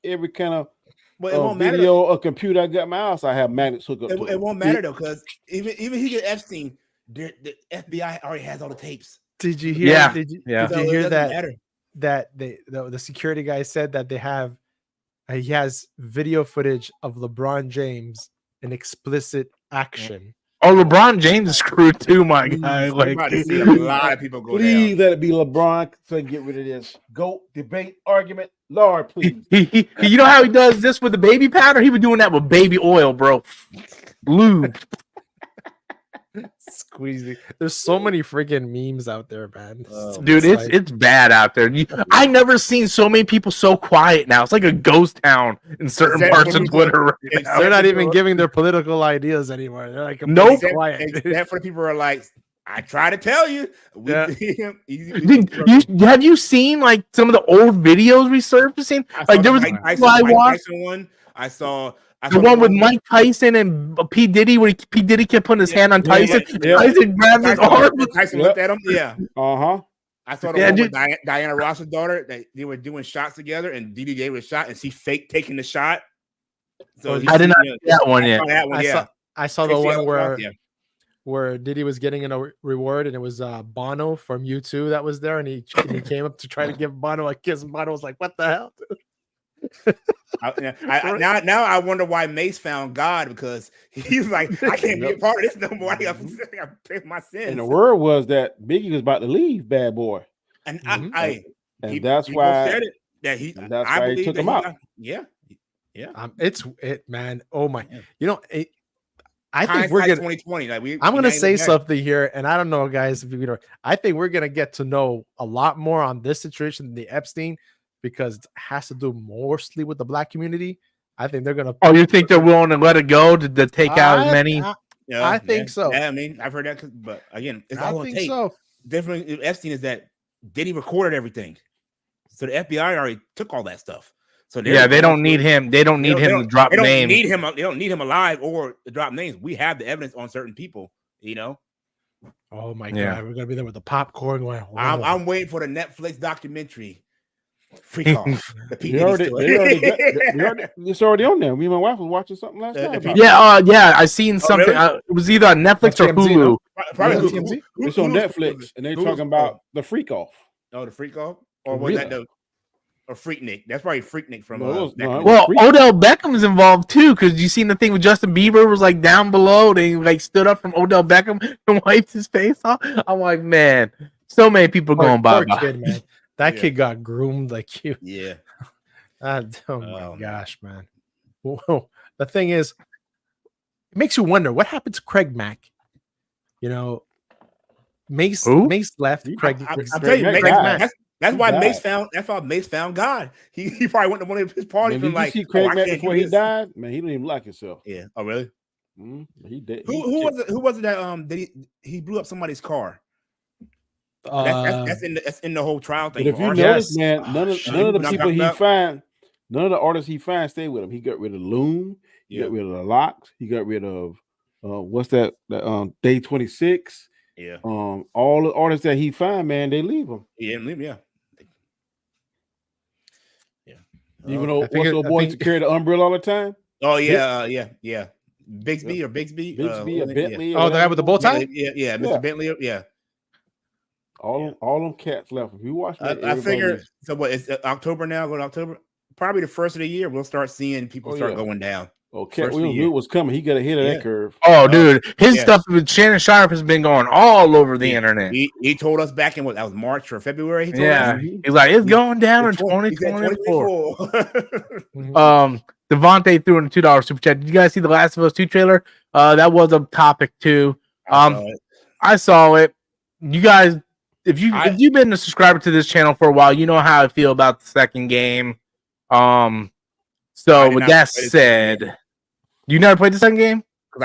but it won't matter. Video or computer I got in my house, I have magnets hooked up to it. It won't matter though, because even he get Epstein, the FBI already has all the tapes. Did you hear? Yeah. Did you So hear that? Matter. That the security guy said that they have he has video footage of LeBron James in explicit action. Oh, LeBron James is screwed too, my guy. Like, see a lot of people go please down. let it be LeBron so I can get rid of this GOAT debate argument. Lord, please. You know how he does this with the baby powder? He was doing that with baby oil, bro. Lube. Squeezy. There's so many freaking memes out there, man. Dude, it's bad out there. I never seen so many people so quiet now. It's like a ghost town in certain parts of Twitter right now. They're not even giving their political ideas anymore. They're like, quiet. Except for people are like, I try to tell you. Have you seen like some of the old videos resurfacing? Like there was Mike Tyson one. I saw the one with Mike Tyson and P. Diddy, where P. Diddy kept putting his hand on Tyson. Tyson grabbed his arm. Tyson looked at him. Yeah. I saw the one with Diana Ross's daughter that they were doing shots together, and Diddy gave her a shot, and she faked taking the shot. So I did not see that one yet. I saw the one where Diddy was getting a reward, and it was Bono from U2 that was there, and he came up to try to give Bono a kiss, and Bono was like, "What the hell?" Now I wonder why Mace found God, because he's like, I can't be a part of this no more. I got to pay my sins. And the word was that Biggie was about to leave Bad Boy, and that's why he took him out. Man. Oh my, I think we're gonna 2020. I'm gonna say something here, and I don't know, guys. If you know, I think we're gonna get to know a lot more on this situation than the Epstein, because it has to do mostly with the black community. I think they're gonna. Oh, you think they're willing to let it go to take out as many? I think so. Yeah, I mean, I've heard that, but again, it's all on tape. So. Different with Epstein is that Diddy recorded everything, so the FBI already took all that stuff. So they don't need him. They don't need him to drop names. They don't need him alive or to drop names. We have the evidence on certain people. Oh my God, we're gonna be there with the popcorn going. Wow. I'm waiting for the Netflix documentary. Freak off. It's already on there. Me and my wife was watching something last night. I seen something. Really? It was either on Netflix or Hulu. Probably TMZ. It's on Netflix, and they're talking about the Freak Off. Oh, the Freak Off, or was that the Freaknik? That's probably Freaknik from. Well, Odell Beckham is involved too, because you seen the thing with Justin Bieber was like down below. They like stood up from Odell Beckham and wiped his face off. I'm like, man, So many people going Poor bye-bye. kid, man. That Yeah. kid got groomed like you. Yeah. Oh Oh, my gosh, man. Whoa. The thing is, it makes you wonder what happened to Craig Mack. You know, Mace left. Craig, I'm telling you, Mack Mace, died. that's He why died. Mace found God. He probably went to one of his parties Man, and did you like, see Craig I Mack can't before do he this. died? Man, he didn't even like himself. Yeah. Oh, really? He did. Who was it that did he blew up somebody's car? That's in the whole trial thing. But if for you arson. notice, man, none of the Not people he about- find, none of the artists he finds stay with him. He got rid of Loon. He got rid of the Locks. He got rid of what's that? Day 26. Yeah. All the artists that he find, man, they leave him. Yeah, yeah. Even though what's old boy to carry the umbrella all the time. Oh yeah, yeah. Bigsby or Bixby or Bentley. Yeah. Oh, the guy with the bow tie. Yeah, Mr. Bentley. Yeah. All them cats left. If you watch, I figure. So what? It's October now. Going October. Probably the first of the year, we'll start seeing people start going down. Okay, we knew it was coming. He got ahead of that curve. Oh, dude, his stuff with Shannon Sharp has been going all over the internet. He told us back in that was March or February. He told us. He's like, it's going down in 2024. Devontae threw in a $2 super chat. Did you guys see the Last of Us 2 trailer? That was a topic too. I saw it. You guys, if you've been a subscriber to this channel for a while, you know how I feel about the second game. So with that said, you never played the second game? Because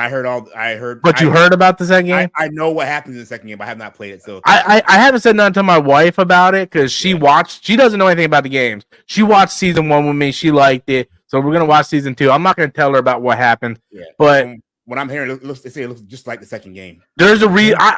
I heard. But you heard about the second game? I know what happens in the second game. I have not played it, so I haven't said nothing to my wife about it because she watched. She doesn't know anything about the games. She watched season 1 with me. She liked it, so we're gonna watch season 2. I'm not gonna tell her about what happened. Yeah, but what I'm hearing, it looks just like the second game. There's a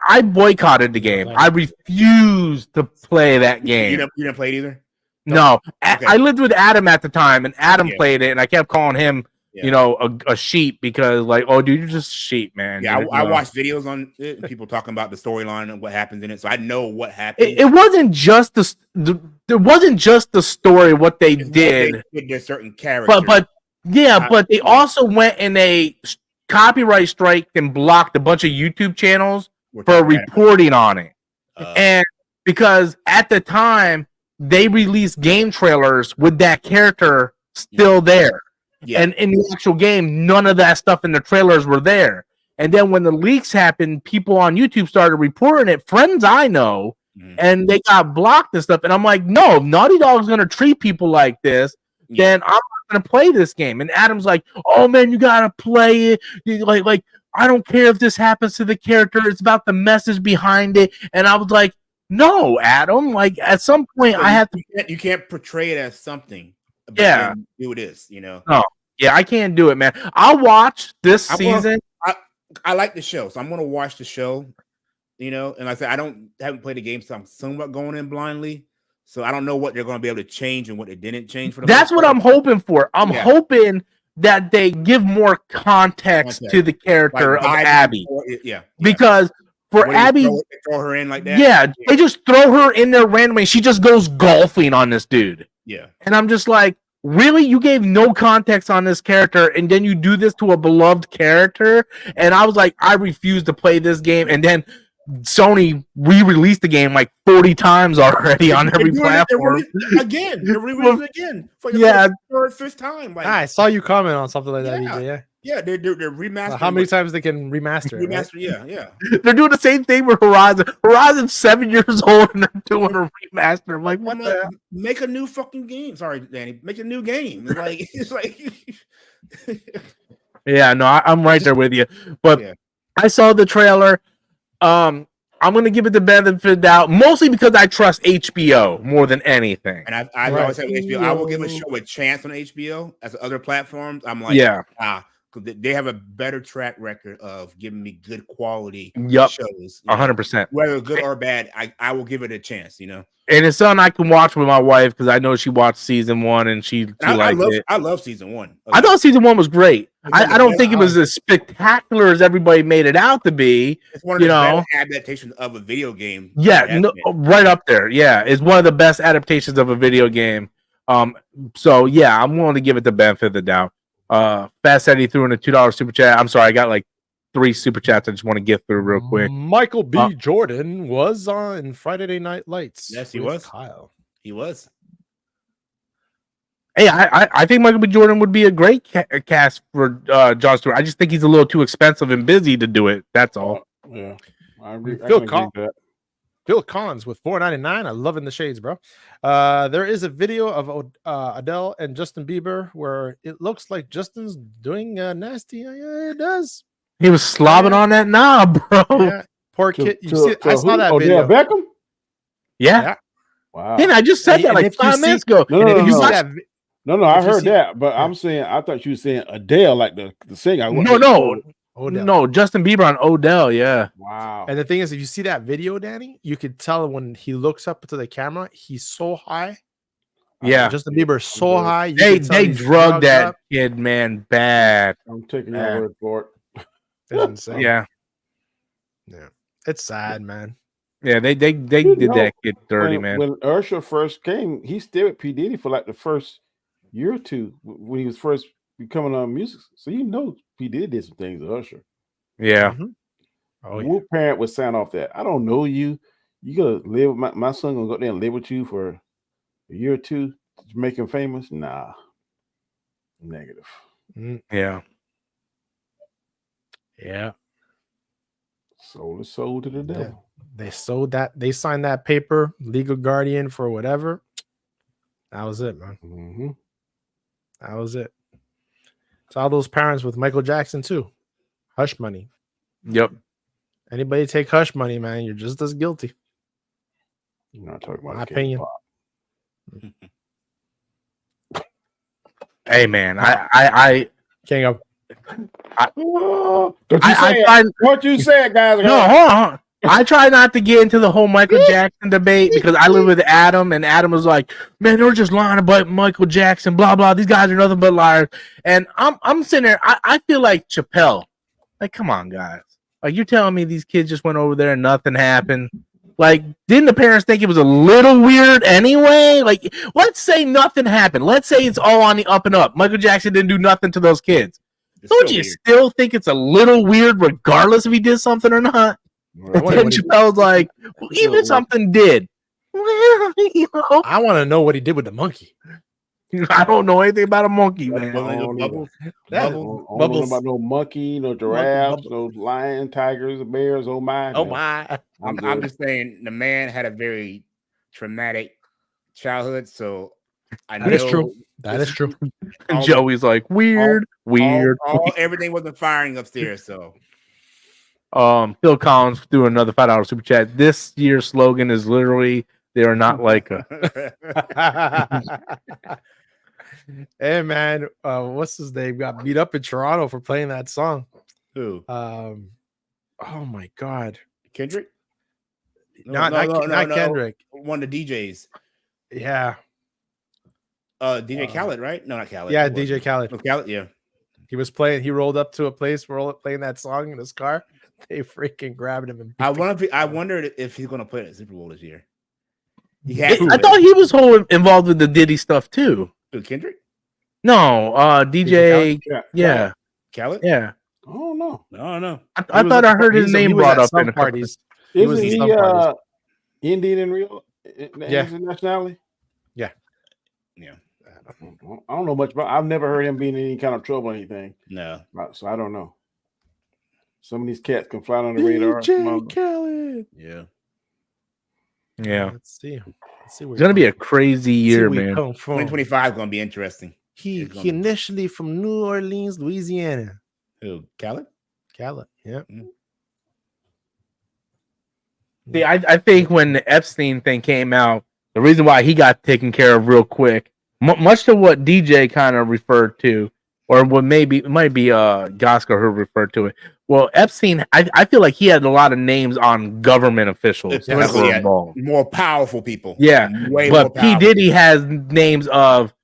I boycotted the game. I refused to play that game. You didn't play it either? No. Okay. I lived with Adam at the time, and Adam played it, and I kept calling him, a sheep because, like, oh, dude, you're just a sheep, man. Yeah, I watched videos on it, and people talking about the storyline and what happens in it, so I know what happened. It wasn't just there wasn't just the story what they did. There's certain characters, but they also went in a copyright strike and blocked a bunch of YouTube channels for reporting on it, and because at the time they released game trailers with that character still there. Yeah. And in the actual game, none of that stuff in the trailers were there. And then when the leaks happened, people on YouTube started reporting it, friends I know, and they got blocked and stuff. And I'm like, no, if Naughty Dog's going to treat people like this, then I'm not going to play this game. And Adam's like, oh, man, you got to play it. Like, I don't care if this happens to the character. It's about the message behind it. And I was like, no, Adam, like at some point I have to. You can't portray it as something. Yeah, do this, No, I can't do it, man. I'll watch this season. I like the show, so I'm gonna watch the show. And like I said, haven't played the game, so I'm somewhat going in blindly. So I don't know what they're gonna be able to change and what they didn't change for. That's what I'm hoping for. I'm hoping that they give more context to the character of Abby. Because. For Abby, throw her in like that. Yeah, they just throw her in there randomly. She just goes golfing on this dude. Yeah, and I'm just like, really? You gave no context on this character, and then you do this to a beloved character? And I was like, I refuse to play this game. And then Sony re-released the game like 40 times already on every platform. They're re-releasing it again for the third, fifth time. Like, I saw you comment on something like that, EJ. Yeah, they're remastering. How many times they can remaster it? Remaster, yeah. They're doing the same thing with Horizon. Horizon's 7 years old and they're doing a remaster. I'm like, what the? Make a new fucking game. Sorry, Danny. Make a new game. It's like. Yeah, no, I'm right there with you. But I saw the trailer. I'm gonna give it the benefit of the doubt, mostly because I trust HBO more than anything. And I always say HBO. I will give a show a chance on HBO as other platforms. I'm like, they have a better track record of giving me good quality shows. 100%. Whether good or bad, I will give it a chance, And it's something I can watch with my wife because I know she watched season 1 and she liked it. I love season 1. I thought season 1 was great. I don't think it was as spectacular as everybody made it out to be. It's one of the best adaptations of a video game. Yeah, right up there. Yeah, it's one of the best adaptations of a video game. So yeah, I'm willing to give it the benefit of the doubt. Fast Eddie threw in a $2 super chat. I'm sorry, I got like 3 super chats I just want to get through real quick. Michael B. Jordan was on Friday Night Lights. Yes, he with was. Kyle. He was. Hey, I think Michael B. Jordan would be a great cast for Jon Stewart. I just think he's a little too expensive and busy to do it. That's all. Yeah, I agree. I Phil can agree with that. Phil Collins with $4.99. I love In the Shades, bro. There is a video of Adele and Justin Bieber where it looks like Justin's doing nasty. Yeah, it does. He was slobbing on that knob, bro. Yeah. Poor kid. I saw that Odell video. Beckham? Yeah. Wow. And I just said that like 5 minutes ago. No, I heard that, but I'm saying I thought you were saying Adele, like the singer. No, Justin Bieber on Odell, yeah. Wow. And the thing is, if you see that video, Danny, you could tell when he looks up to the camera, he's so high. Yeah, Justin Bieber is so high. They drugged that kid, man, bad. I'm taking your word for it. It's insane. Yeah, it's sad, man. Yeah, they did that kid dirty, man. When Usher first came, he stayed with P. Diddy for like the first year or two when he was first becoming on music. So P. Diddy did some things to Usher. Yeah. Mm-hmm. What parent would sign off that? I don't know you. You gonna live with my son gonna go there and live with you for a year or two to make him famous? Nah. Negative. Yeah. Yeah. Sold to the devil. Yeah. They sold that. They signed that paper, legal guardian for whatever. That was it, man. Mm-hmm. That was it. It's all those parents with Michael Jackson too. Hush money. Yep. Anybody take hush money, man, you're just as guilty. You're not talking about my opinion. Hey, man, I can't go. Don't you say it, guys? No, hold on. I try not to get into the whole Michael Jackson debate because I live with Adam, and Adam was like, "Man, they're just lying about Michael Jackson, blah blah. These guys are nothing but liars." And I'm sitting there. I feel like Chappelle. Like, come on, guys. Like, you're telling me these kids just went over there and nothing happened? Like, didn't the parents think it was a little weird anyway? Like, let's say nothing happened. Let's say it's all on the up and up. Michael Jackson didn't do nothing to those kids. Don't you still think it's a little weird regardless if he did something or not? And then Chappelle's like, well, even if something did. Well, I want to know what he did with the monkey. I don't know anything about a monkey, man. Bubbles. About no monkey, no giraffes, no lion, tigers, bears. Oh my! Oh my! I'm just saying the man had a very traumatic childhood, so I know that is true. That is true. And Joey's like, weird. Everything wasn't firing upstairs, so. Phil Collins threw another $5 super chat. This year's slogan is literally "They are not like a." Hey man, what's his name? Got beat up in Toronto for playing that song. Who? Oh my god, Kendrick? Not Kendrick. One of the DJs. Yeah. DJ Khaled, right? No, not Khaled. Yeah, DJ Khaled. Oh, Khaled, yeah. He was playing. He rolled up to a place playing that song in his car. They freaking grabbed him. And I wondered if he's going to play at Super Bowl this year. I thought he was involved with the Diddy stuff too. Who, Kendrick? No, DJ. Yeah. Khaled? Yeah. Oh no. No. I thought I heard his name brought up in a parties. Isn't he Indian in real? Yeah. Nationality. Yeah. I don't know much about. I've never heard him being in any kind of trouble or anything. No. So I don't know. Some of these cats can fly on the radar. DJ Khaled. Yeah. Yeah. Let's see. It's gonna be a crazy year, man. 2025 is gonna be interesting. He initially from New Orleans, Louisiana. Who? Khaled? Khaled. Yeah. See, I think when the Epstein thing came out, the reason why he got taken care of real quick, much to what DJ kind of referred to, or what might be Gosker who referred to it. Well, Epstein, I feel like he had a lot of names on government officials that were involved. More powerful people. Yeah, but P. Diddy has names of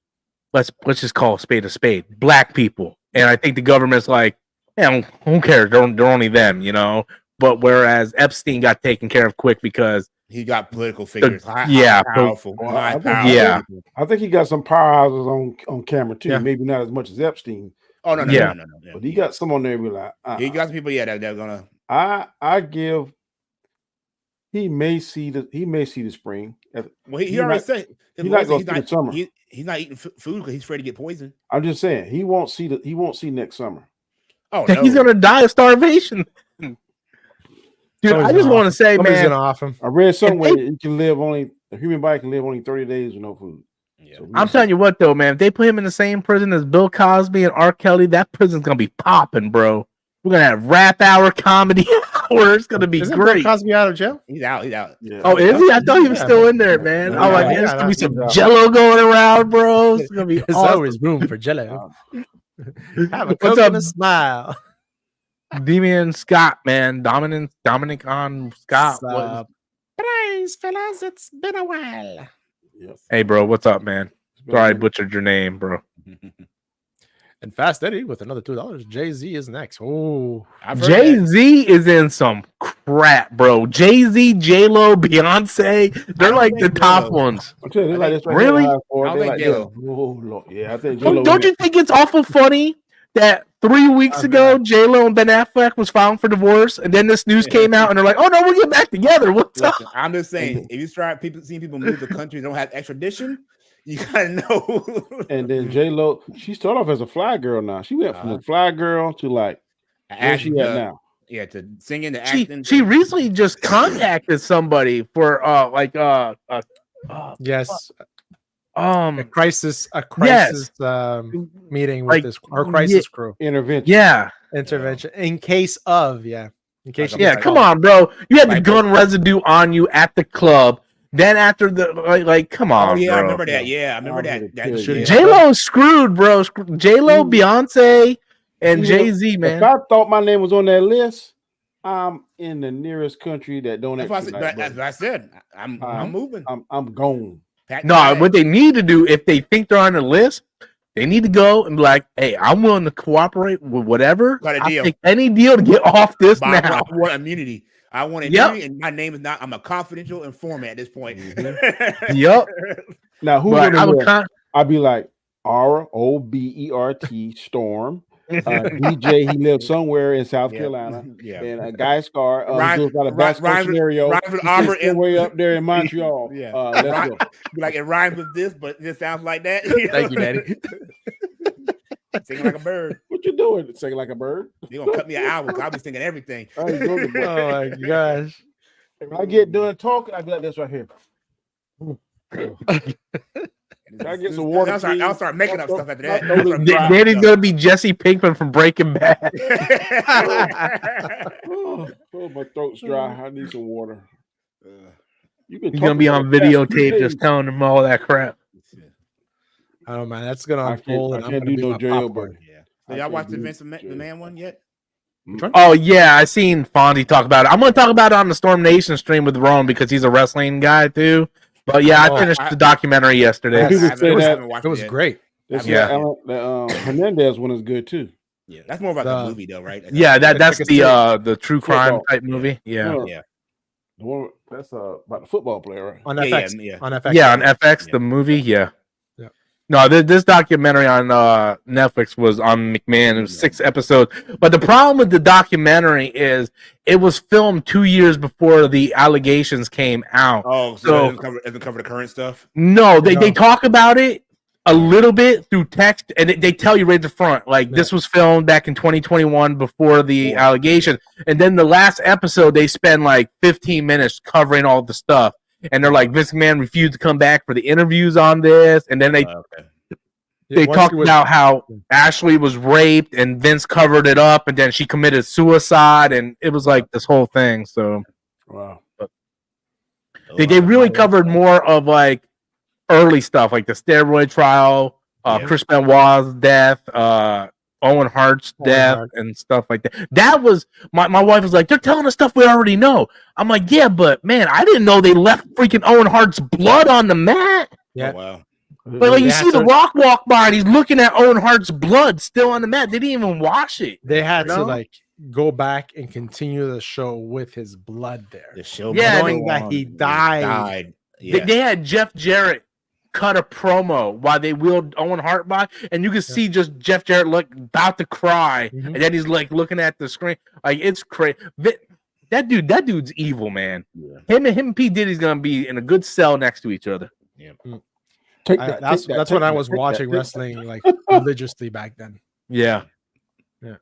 let's just call a spade, black people, and I think the government's like, yeah, who cares? They're only them, you know. But whereas Epstein got taken care of quick because he got political figures, powerful. I think he got some powerhouses on camera too. Yeah. Maybe not as much as Epstein. Oh no. Yeah. But he got some on there. Be like, he got some people. Yeah, that they're gonna. I give. He may see the spring. Well, he already said he's not going to see the summer. He's not eating food because he's afraid to get poisoned. I'm just saying he won't see next summer. Oh no, he's gonna die of starvation. Dude, I just want to say, man, gonna off him. I read somewhere a human body can live only 30 days with no food. Yeah. So I'm telling you what, though, man, if they put him in the same prison as Bill Cosby and R. Kelly, that prison's gonna be popping, bro. We're gonna have rap hour, comedy hour. It's gonna be great. Bill Cosby out of jail? He's out. Yeah. Oh, is he? I thought he was still in there, man. Yeah, I'm like, there's gonna be some Jello going around, bro. It's gonna be There's always room for Jello. Have a What's Coke up? and a smile. Damian Scott, man. Dominic on Scott. Praise, fellas. It's been a while. Yes. Hey, bro, what's up, man? Sorry I butchered your name, bro. And Fast Eddie with another $2. Jay-Z is next. Oh, Jay-Z is in some crap, bro. Jay-Z, J-Lo, Beyonce, they're like the top ones. I'm telling you, like this right Really? here, I don't think J-Lo. Oh, Lord. Yeah, I think Don't you think it's awful funny that 3 weeks ago J-Lo and Ben Affleck was filing for divorce, and then this news came out, and they're like, "Oh no, we're getting back together." What's up? I'm just saying, if you start seeing people move to countries that don't have extradition, you gotta know. And then J-Lo, she started off as a fly girl. Now she went from a fly girl to like where she at now. Yeah, to singing, to acting. She recently just contacted somebody for yes. a crisis meeting with Like, this our crisis crew. Intervention. Intervention in case of come on, bro. You had the gun residue on you at the club. Then after the like come on. Oh yeah, bro. I remember that. Yeah, I remember that. J-Lo screwed, bro. J-Lo, Beyonce, and Jay-Z, man. If I thought my name was on that list, I'm in the nearest country that don't. That's what I said. I'm moving. I'm gone. No, what they need to do if they think they're on the list, they need to go and be like, "Hey, I'm willing to cooperate with whatever. Got a deal. I'll take any deal to get off this But now." I want immunity. I want immunity, and my name is not. I'm a confidential informant at this point. Yep. Now who's But I'd be like Robert Storm. DJ, he lives somewhere in South Carolina. Yeah. And a guy Scar Ryan, a basketball scenario. Ryan Way up there in Montreal. Yeah. Let's go. Like it rhymes with this, but it sounds like that. Thank you, Daddy. Singing like a bird. What you doing? Singing like a bird? You're gonna cut me an album. I'll be singing everything. Oh my gosh. If I get done talking, I'll be like this right here. I get some water. I'll start making up stuff after that. Daddy's gonna be Jesse Pinkman from Breaking Bad. My throat's dry. I need some water. He's gonna be on videotape just telling them all that crap. I don't know, man. That's gonna unfold. I can't do no jailbird. Yeah. Did y'all watch the Vince McMahon one yet? Oh yeah, I seen Fonzie talk about it. I'm gonna talk about it on the Storm Nation stream with Ron because he's a wrestling guy too. But yeah, I finished the documentary yesterday. It was great. Hernandez one is good too. Yeah, that's more about the movie though, right? Yeah, that's the true crime type movie. Yeah. The one that's about the football player, right? On FX. On FX. Yeah, on FX, the movie. Yeah. No, this documentary on Netflix was on McMahon. It was 6 episodes. But the problem with the documentary is it was filmed 2 years before the allegations came out. Oh, so it doesn't cover the current stuff? No, they talk about it a little bit through text, and they tell you right at the front, like, this was filmed back in 2021 before the allegation. And then the last episode, they spend like 15 minutes covering all the stuff. And they're like, Vince McMahon refused to come back for the interviews on this. And then they talked about how Ashley was raped and Vince covered it up. And then she committed suicide. And it was like this whole thing. So, wow. They really covered more of like early stuff, like the steroid trial, Chris Benoit's death, Owen Hart's death and stuff like that. That was my wife was like, they're telling us stuff we already know. I'm like, yeah, but man, I didn't know they left freaking Owen Hart's blood on the mat. Yeah. Oh, wow. But like you see the Rock walk by and he's looking at Owen Hart's blood still on the mat. They didn't even wash it. They had to like go back and continue the show with his blood there. The show knowing that he died. Yeah. They had Jeff Jarrett cut a promo while they wheeled Owen Hart by, and you can see just Jeff Jarrett look about to cry, and then he's like looking at the screen, like it's crazy. That dude's evil, man. Yeah. Him and P Diddy's gonna be in a good cell next to each other. Yeah. That's when I was watching wrestling like religiously back then. Yeah.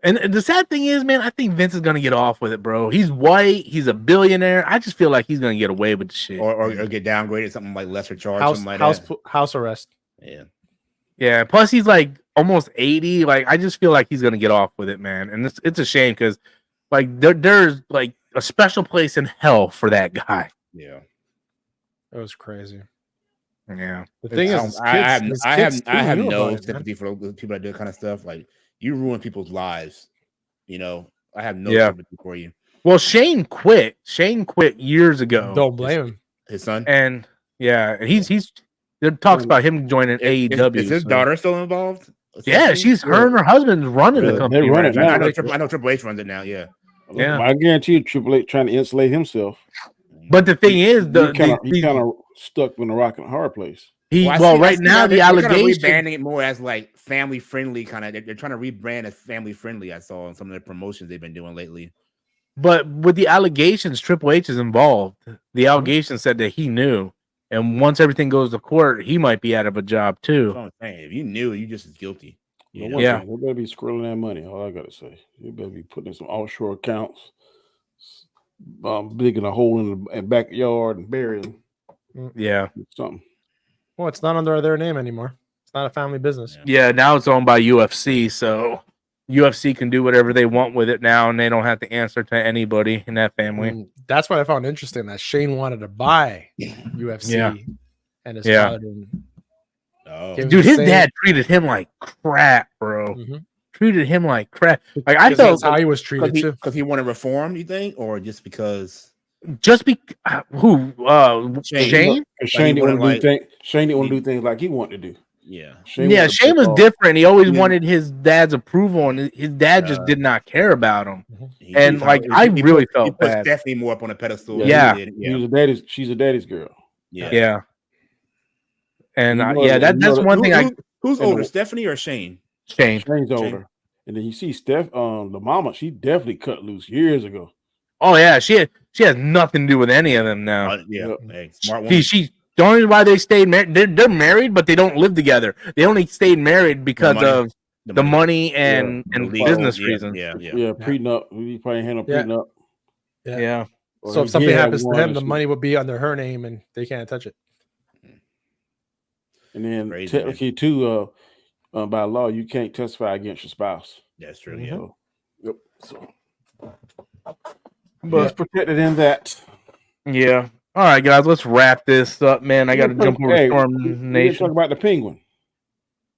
And the sad thing is, man, I think Vince is gonna get off with it, bro. He's white, he's a billionaire. I just feel like he's gonna get away with the shit, or get downgraded, something like lesser charge, something like that. House arrest. Yeah. Plus, he's like almost 80. Like, I just feel like he's gonna get off with it, man. And it's a shame because, like, there's like a special place in hell for that guy. Yeah, it was crazy. Yeah. The thing is, I have no sympathy for those people that do that kind of stuff. Like, you ruin people's lives. You know, I have no sympathy for you. Well, Shane quit. Shane quit years ago. Don't blame him. His son. And he's there talks about him joining AEW. Is his daughter still involved? Yeah, her and her husband's running the company. They run it now. I know Triple H runs it now. Yeah. I guarantee you, Triple H trying to insulate himself. But the thing is, he kind of stuck in a rock and a hard place. Right now the allegation rebranding it more as like family friendly kind of. They're trying to rebrand as family friendly. I saw in some of the promotions they've been doing lately. But with the allegations, Triple H is involved. The allegation said that he knew, and once everything goes to court, he might be out of a job too. That's what I'm saying. If you knew, you just as guilty. They better be squirreling that money. All I gotta say, you better be putting in some offshore accounts, digging a hole in the backyard and burying. Yeah, something. Well, it's not under their name anymore. It's not a family business. Yeah, now it's owned by UFC, so UFC can do whatever they want with it now, and they don't have to answer to anybody in that family. That's what I found interesting, that Shane wanted to buy UFC, and his father didn't. Dude, his dad treated him like crap, bro. Treated him like crap. Like, I felt how he was treated too. Because he wanted reform, you think, or just because? Who? Shane? Shane didn't want to do things like he wanted to do. Yeah. Shane was different. He always wanted his dad's approval, and his dad just did not care about him. And I really felt bad. Definitely more up on a pedestal. She's a daddy's girl. Yeah. And that's one thing. Who's older, Stephanie or Shane? Shane's older. And then you see Steph, the mama, she definitely cut loose years ago. Oh yeah, she has nothing to do with any of them now. Hey, smart woman. She the only reason why they stayed married, they're married, but they don't live together. They only stayed married because of the money and business reasons. Prenup. We probably handle prenup. Yeah. So if something happens to him, the money would be under her name, and they can't touch it. And then technically, too, by law, you can't testify against your spouse. That's true. Yeah. Yep. So, but it's protected in that. Yeah. All right, guys, let's wrap this up, man. I got to jump over Storm Nation. Talk about the Penguin.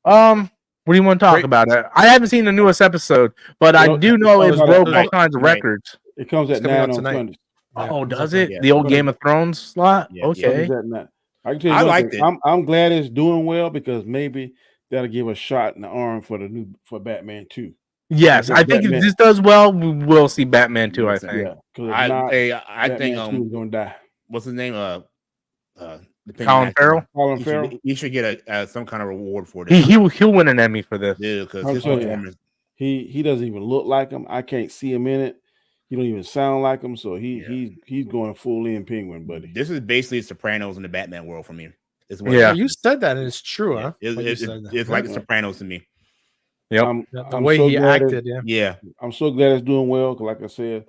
What do you want to talk about? I haven't seen the newest episode, but I do know it's broke all kinds of records. It comes at 9 on Sunday. Oh, does it? The old Game of Thrones slot? Okay. I can tell you liked it. I'm glad it's doing well because maybe that'll give a shot in the arm for Batman 2. Yes, I think if this does well, we'll see Batman 2. I think. Yeah, I think he's gonna die. What's his name? Colin Farrell. He should get some kind of reward for this. He'll win an Emmy for this. Yeah, because his performance. He doesn't even look like him. I can't see him in it. He don't even sound like him. So he's going full in Penguin, buddy. This is basically Sopranos in the Batman world for me. You said that, and it's true, huh? It's like the Sopranos to me. Yep. The way he acted, yeah. I'm so glad it's doing well because, like I said,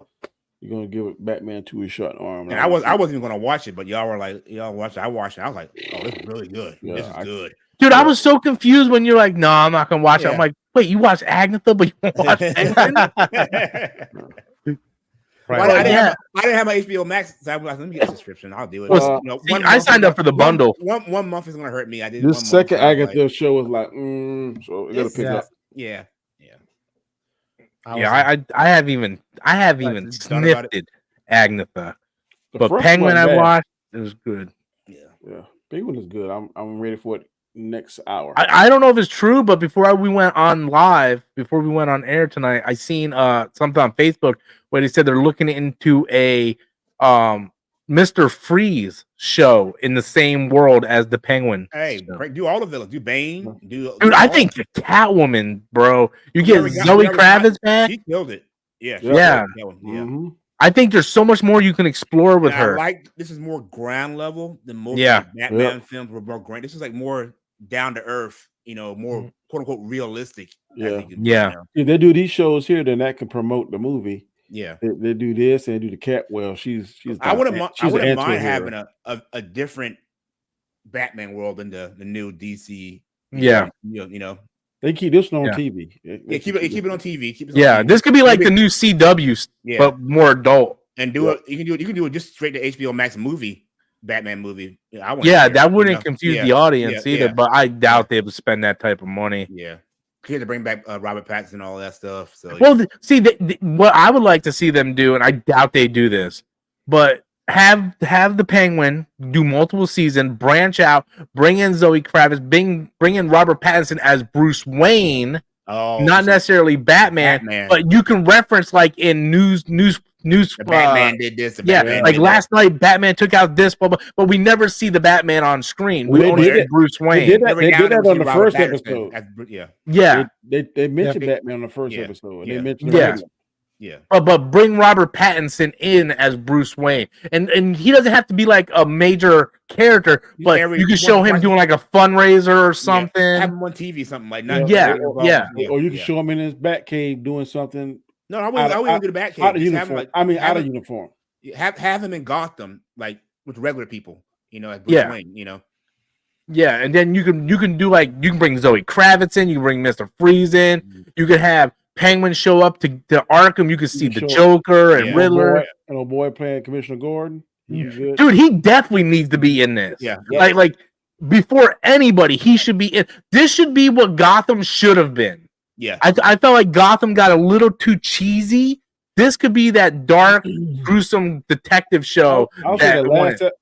you're gonna give it Batman 2 a shot in the arm. And I wasn't even gonna watch it, but y'all were like, y'all watched it. I watched it. I was like, oh, this is really good. This is good. Dude, I was so confused when you're like, no, I'm not gonna watch it. I'm like, wait, you watch Agatha, but you won't watch Penguin? Right. Well, I didn't have my HBO Max, so I was like, let me get a subscription. I'll do it. I signed up for the bundle. One month is gonna hurt me. I did this second Agatha show was like, so it gotta pick up. Yeah. I have even sniffed Agatha, but Penguin I watched, it was good. Yeah, Penguin is good. I'm ready for it next hour. I don't know if it's true, but before we went on air tonight, I seen something on Facebook where they said they're looking into a Mr. Freeze show in the same world as the Penguin. Hey, do all the villains. Do Bane. Dude, I think the Catwoman, bro. You get We Zoe Kravitz back. She killed it. Yeah. Yeah. Mm-hmm. I think there's so much more you can explore with her. This is more ground level than most Batman films were more grand. This is like more down to earth, more quote unquote realistic. Yeah. If they do these shows here, then that can promote the movie. Yeah. They do this and they do the Catwell. She's I wouldn't mind having a different Batman world than the new DC. Yeah. They keep this on TV. Keep it on TV. This could be like the new CW, but more adult. And do it. You can do it just straight to HBO Max movie, Batman movie. That wouldn't confuse the audience either. But I doubt they would spend that type of money. Yeah, he had to bring back Robert Pattinson and all that stuff. So what I would like to see them do, and I doubt they do this, but have the Penguin do multiple seasons, branch out, bring in Zoe Kravitz, bring in Robert Pattinson as Bruce Wayne. Not necessarily Batman, but you can reference like in news. Batman did this. Last night, Batman took out this, but we never see the Batman on screen. We only see Bruce Wayne. They did that on the first episode. They mentioned Batman on the first episode. They mentioned but bring Robert Pattinson in as Bruce Wayne, and he doesn't have to be like a major character, but you can show him doing like a fundraiser or something. Have him on TV, something like that. Or you can show him in his Batcave doing something. No, I wouldn't do the Batcave. Out of uniform. Out of uniform. Have him in Gotham, like with regular people. As Bruce Wayne. Yeah, and then you can do like you can bring Zoe Kravitz in, you can bring Mr. Freeze in, you could have Penguin show up to Arkham. You can see the Joker and Riddler. And old boy playing Commissioner Gordon. Dude, he definitely needs to be in this. Yeah. Like before anybody, he should be in. This should be what Gotham should have been. Yeah. I felt like Gotham got a little too cheesy. This could be that dark, gruesome detective show. I'll say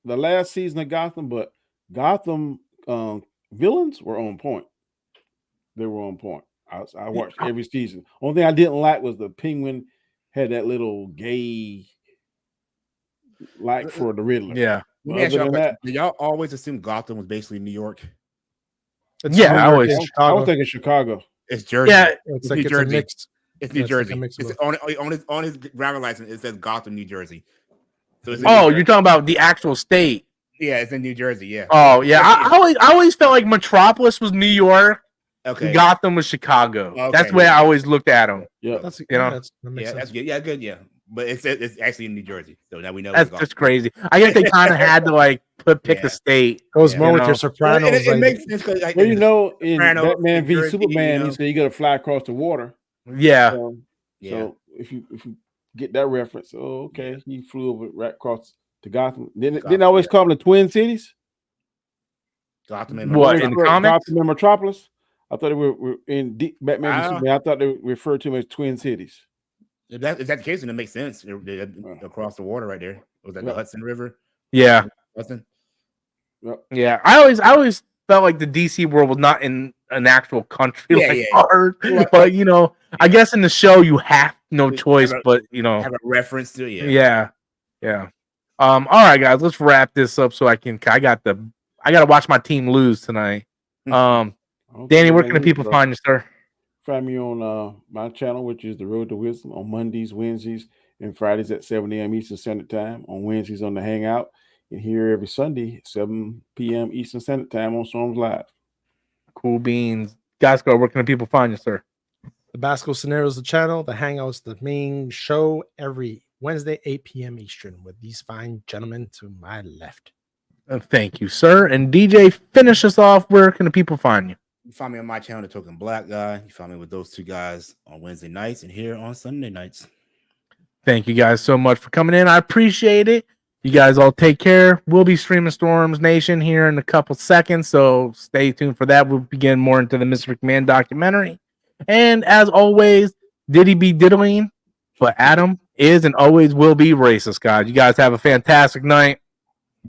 the last season of Gotham, but Gotham villains were on point. They were on point. I watched every season. Only thing I didn't like was the Penguin had that little gay like for the Riddler. Yeah. Did y'all always assume Gotham was basically New York? I was thinking Chicago. It's Jersey. Yeah, it's New Jersey. It's New Jersey. It's on his driver's license. It says Gotham, New Jersey. So you're talking about the actual state. Yeah, it's in New Jersey. Yeah. Oh yeah, I always felt like Metropolis was New York. Okay. Gotham was Chicago. Okay, that's the way I always looked at them. Yeah, that's that's good. Yeah, good. Yeah, but it's actually in New Jersey, so now we know that's just crazy. I guess they kind of had to like pick the state. Goes more with your Sopranos. It makes sense because in Batman v Superman, he said you got to fly across the water. Yeah. So if you get that reference, okay, he flew over right across to Gotham. Didn't always call them the Twin Cities. Gotham in the comics? Gotham and Metropolis. I thought they were in Batman v Superman. I thought they referred to them as Twin Cities. If that's the case, then it makes sense. They're across the water right there. Was that the Hudson River? Yeah. Hudson. Yeah. I always felt like the DC world was not in an actual country hard. But I guess in the show you have no choice, but have a reference to it. Yeah. All right, guys, let's wrap this up so I gotta watch my team lose tonight. Danny, where can the people find you, sir? Find me on my channel, which is The Road to Wisdom, on Mondays, Wednesdays, and Fridays at 7 a.m. Eastern Standard Time. On Wednesdays on the Hangout, and here every Sunday, 7 p.m. Eastern Standard Time on Storms Live. Cool beans. Gasco, where can the people find you, sir? The Basco Scenarios, the channel. The Hangout's the main show every Wednesday, 8 p.m. Eastern, with these fine gentlemen to my left. Thank you, sir. And DJ, finish us off. Where can the people find you? You find me on my channel, The Token Black Guy. You find me with those two guys on Wednesday nights and here on Sunday nights. Thank you guys so much for coming in. I appreciate it. You guys all take care. We'll be streaming Storms Nation here in a couple seconds, so stay tuned for that. We'll begin more into the Mr. McMahon documentary. And as always, Diddy be diddling, but Adam is and always will be racist, guys. You guys have a fantastic night.